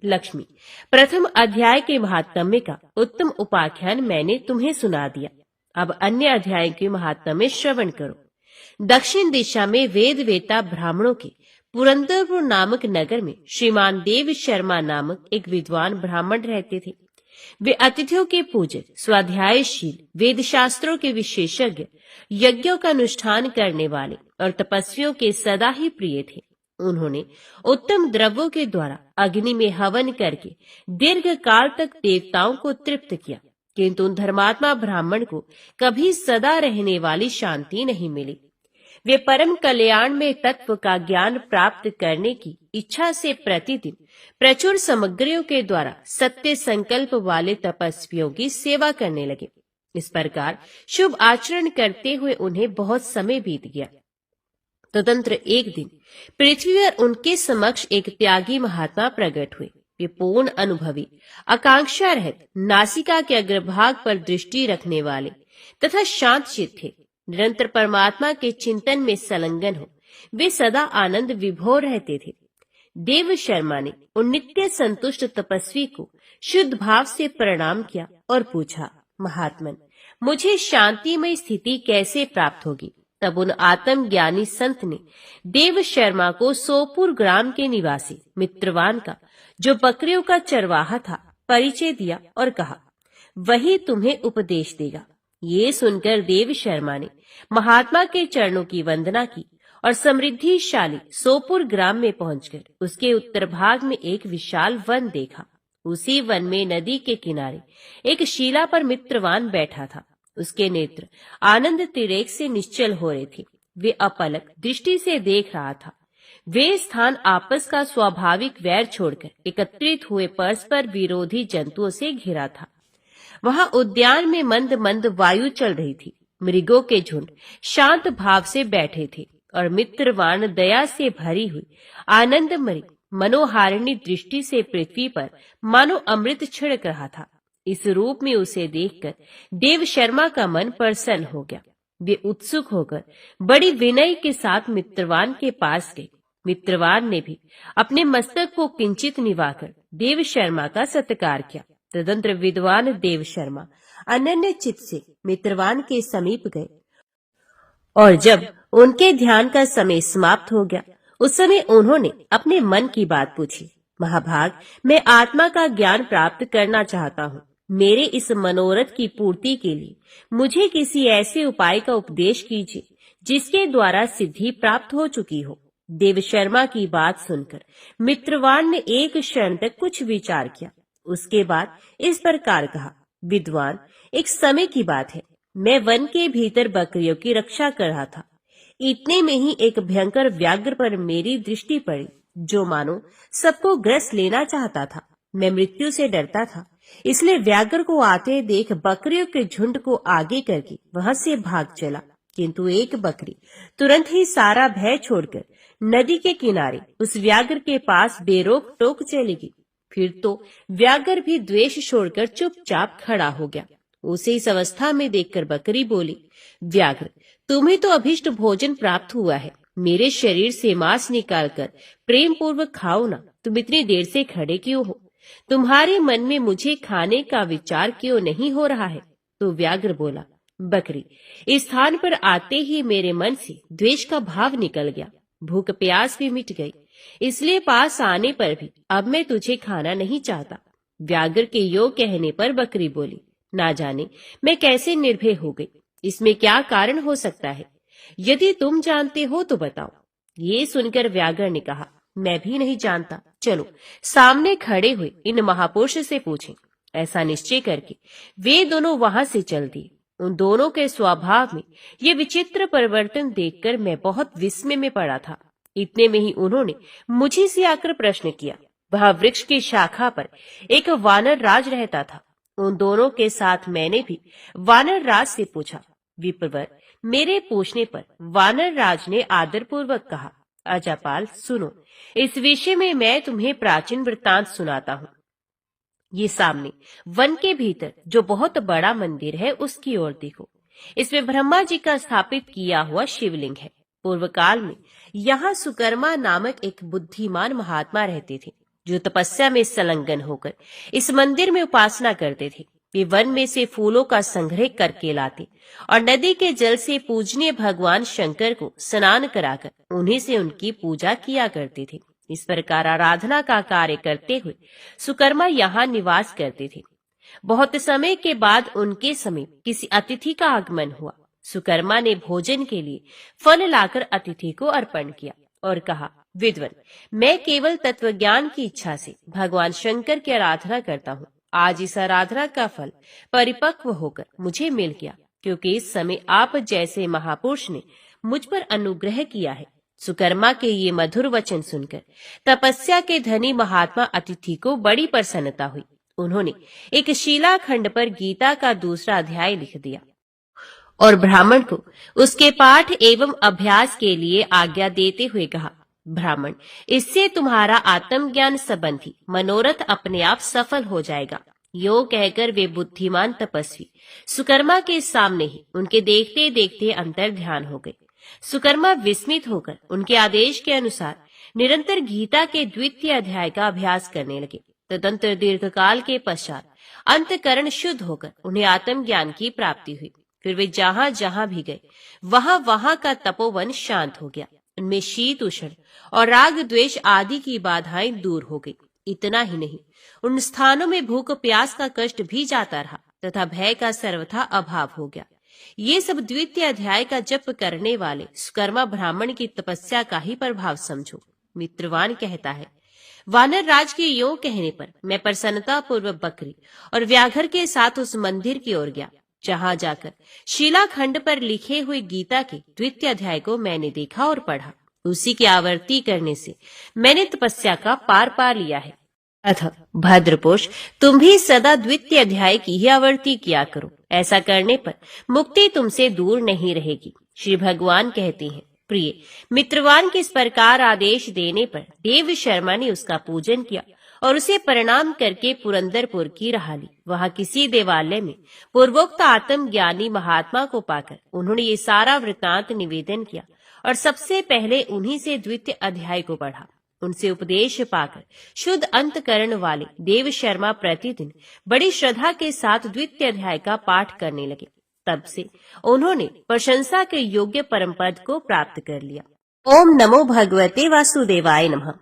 लक्ष्मी, प्रथम अध्याय के महात्म्य का उत्तम उपाख्यान मैंने तुम्हें सुना दिया। अब अन्य अध्याय के महात्म्य श्रवण करो। दक्षिण दिशा में वेद वेता ब्राह्मणों के पुरंदरपुर नामक नगर में श्रीमान देव शर्मा नामक एक विद्वान ब्राह्मण रहते थे। वे अतिथियों के पूजक, स्वाध्यायशील, वेद शास्त्रों के विशेषज्ञ, यज्ञों का अनुष्ठान करने वाले और तपस्वियों के सदा ही प्रिय थे। उन्होंने उत्तम द्रव्यों के द्वारा अग्नि में हवन करके दीर्घ काल तक देवताओं को तृप्त किया, किंतु उन धर्मात्मा ब्राह्मण को कभी सदा रहने वाली शांति नहीं मिली। वे परम कल्याण में तत्व का ज्ञान प्राप्त करने की इच्छा से प्रतिदिन प्रचुर सामग्रियों के द्वारा सत्य संकल्प वाले तपस्वियों की सेवा करने लगे। इस प्रकार शुभ आचरण करते हुए उन्हें बहुत समय बीत गया। तदंतर एक दिन पृथ्वी पर उनके समक्ष एक त्यागी महात्मा प्रकट हुए। वे पूर्ण अनुभवी, आकांक्षा रहित, नासिका के अग्रभाग पर दृष्टि रखने वाले तथा शांत चित्त थे। निरंतर परमात्मा के चिंतन में संलग्न हो वे सदा आनंद विभोर रहते थे। देव शर्मा ने उन नित्य संतुष्ट तपस्वी को शुद्ध भाव से प्रणाम किया और पूछा, महात्मन, मुझे शांतिमय स्थिति कैसे प्राप्त होगी? तब उन आत्मज्ञानी संत ने देव शर्मा को सोपुर ग्राम के निवासी मित्रवान का, जो बकरियों का चरवाहा था, परिचय दिया और कहा, वही तुम्हें उपदेश देगा। ये सुनकर देव शर्मा ने महात्मा के चरणों की वंदना की और समृद्धिशाली सोपुर ग्राम में पहुंचकर उसके उत्तर भाग में एक विशाल वन देखा। उसी वन में नदी के किनारे एक शिला पर मित्रवान बैठा था। उसके नेत्र आनंद तिरेक से निश्चल हो रहे थे। वे अपलक दृष्टि से देख रहा था। वे स्थान आपस का स्वाभाविक वैर छोड़कर एकत्रित हुए परस्पर विरोधी जंतुओं से घिरा था। वहां उद्यान में मंद मंद वायु चल रही थी। मृगों के झुंड शांत भाव से बैठे थे और मित्रवान दया से भरी हुई आनंदमयी मनोहारिणी दृष्टि से पृथ्वी पर मानो अमृत छिड़क रहा था। इस रूप में उसे देखकर देव शर्मा का मन प्रसन्न हो गया। वे उत्सुक होकर बड़ी विनय के साथ मित्रवान के पास गए। मित्रवान ने भी अपने मस्तक को किंचित निवाकर देव शर्मा का सत्कार किया। तदंतर विद्वान देव शर्मा अनन्य चित्त से मित्रवान के समीप गए और जब उनके ध्यान का समय समाप्त हो गया, उस समय उन्होंने अपने मन की बात पूछी। महाभाग, मैं आत्मा का ज्ञान प्राप्त करना चाहता हूँ। मेरे इस मनोरथ की पूर्ति के लिए मुझे किसी ऐसे उपाय का उपदेश कीजिए जिसके द्वारा सिद्धि प्राप्त हो चुकी हो। देव शर्मा की बात सुनकर मित्रवान ने एक क्षण तक कुछ विचार किया। उसके बाद इस प्रकार कहा, विद्वान, एक समय की बात है। मैं वन के भीतर बकरियों की रक्षा कर रहा था। इतने में ही एक भयंकर व्याघ्र पर मेरी दृष्टि पड़ी, जो मानो सबको ग्रस लेना चाहता था। मैं मृत्यु से डरता था, इसलिए व्याघ्र को आते देख बकरियों के झुंड को आगे करके वहां से भाग चला। किंतु एक बकरी तुरंत ही सारा भय छोड़कर नदी के किनारे उस व्याघ्र के पास बेरोक टोक चली गई। फिर तो व्याघ्र भी द्वेष छोड़कर चुपचाप खड़ा हो गया। उसे इस अवस्था में देखकर बकरी बोली, व्याघ्र, तुम्हें तो अभिष्ट भोजन प्राप्त हुआ है। मेरे शरीर से मांस निकालकर प्रेम पूर्वक खाओ ना। तुम इतनी देर से खड़े क्यों हो? तुम्हारे मन में मुझे खाने का विचार क्यों नहीं हो रहा है? तो व्याघ्र बोला, बकरी, इस स्थान पर आते ही मेरे मन से द्वेष का भाव निकल गया। भूख प्यास भी मिट गई, इसलिए पास आने पर भी अब मैं तुझे खाना नहीं चाहता। व्याघ्र के यो कहने पर बकरी बोली, ना जाने मैं कैसे निर्भय हो गई। इसमें क्या कारण हो सकता है? यदि तुम जानते हो तो बताओ। ये सुनकर व्याघ्र ने कहा, मैं भी नहीं जानता। चलो सामने खड़े हुए इन महापुरुष से पूछें। ऐसा निश्चय करके वे दोनों वहां से चल दिए। उन दोनों के स्वभाव में ये विचित्र परिवर्तन देखकर मैं बहुत विस्मय में पड़ा था। इतने में ही उन्होंने मुझे से आकर प्रश्न किया। वहां वृक्ष की शाखा पर एक वानर राज रहता था। उन दोनों के साथ मैंने भी वानर राज से पूछा। विप्रवर, मेरे पूछने पर वानर राज ने आदरपूर्वक कहा, अजापाल सुनो, इस विषय में मैं तुम्हें प्राचीन वृत्तांत सुनाता हूँ। ये सामने वन के भीतर जो बहुत बड़ा मंदिर है उसकी ओर देखो। इसमें ब्रह्मा जी का स्थापित किया हुआ शिवलिंग है। पूर्व काल में यहाँ सुकर्मा नामक एक बुद्धिमान महात्मा रहते थे, जो तपस्या में संलग्न होकर इस मंदिर में उपासना करते थे। वे वन में से फूलों का संग्रह करके लाते और नदी के जल से पूजनीय भगवान शंकर को स्नान कराकर उन्हीं से उनकी पूजा किया करते थे। इस प्रकार आराधना का कार्य करते हुए सुकर्मा यहाँ निवास करते थे। बहुत समय के बाद उनके समीप किसी अतिथि का आगमन हुआ। सुकर्मा ने भोजन के लिए फल लाकर अतिथि को अर्पण किया और कहा, विद्वान, मैं केवल तत्वज्ञान की इच्छा से भगवान शंकर की आराधना करता हूँ। आज इस आराधना का फल परिपक्व होकर मुझे मिल गया, क्योंकि इस समय आप जैसे महापुरुष ने मुझ पर अनुग्रह किया है। सुकर्मा के ये मधुर वचन सुनकर तपस्या के धनी महात्मा अतिथि को बड़ी प्रसन्नता हुई। उन्होंने एक शिलाखंड पर गीता का दूसरा अध्याय लिख दिया और ब्राह्मण को उसके पाठ एवं अभ्यास के लिए आज्ञा देते हुए कहा, ब्राह्मण, इससे तुम्हारा आत्मज्ञान संबंधी मनोरथ अपने आप सफल हो जाएगा। यो कहकर वे बुद्धिमान तपस्वी सुकर्मा के सामने ही उनके देखते देखते अंतर ध्यान हो गए। सुकर्मा विस्मित होकर उनके आदेश के अनुसार निरंतर गीता के द्वितीय अध्याय का अभ्यास करने लगे। तदंतर दीर्घकाल के पश्चात अंतकरण शुद्ध होकर उन्हें आत्मज्ञान की प्राप्ति हुई। फिर वे जहाँ जहाँ भी गए वहाँ का तपोवन शांत हो गया। उनमें शीत उष्ण और राग द्वेष आदि की बाधाएं दूर हो गई। इतना ही नहीं, उन स्थानों में भूख प्यास का कष्ट भी जाता रहा तथा भय का सर्वथा अभाव हो गया। ये सब द्वितीय अध्याय का जप करने वाले सुकर्मा ब्राह्मण की तपस्या का ही प्रभाव समझो। मित्रवान कहता है, वानर राज के यो कहने पर मैं प्रसन्नता पूर्वक बकरी और व्याघ्र के साथ उस मंदिर की ओर गया, जहाँ जाकर शिलाखंड पर लिखे हुए गीता के द्वितीय अध्याय को मैंने देखा और पढ़ा। उसी की आवृत्ति करने से मैंने तपस्या का पार पा लिया है। अतः भद्रपोष, तुम भी सदा द्वितीय अध्याय की ही आवृत्ति किया करो। ऐसा करने पर मुक्ति तुमसे दूर नहीं रहेगी। श्री भगवान कहते हैं, प्रिय मित्रवान के इस प्रकार आदेश देने पर देव शर्मा ने उसका पूजन किया और उसे प्रणाम करके पुरंदरपुर की राह ली। वहां किसी देवालय में पूर्वोक्त आत्मज्ञानी महात्मा को पाकर उन्होंने ये सारा वृत्तांत निवेदन किया और सबसे पहले उन्हीं से द्वितीय अध्याय को पढ़ा। उनसे उपदेश पाकर शुद्ध अंतकरण वाले देव शर्मा प्रतिदिन बड़ी श्रद्धा के साथ द्वितीय अध्याय का पाठ करने लगे। तब से उन्होंने प्रशंसा के योग्य परम पद को प्राप्त कर लिया। ओम नमो भगवते वासुदेवाय नमः।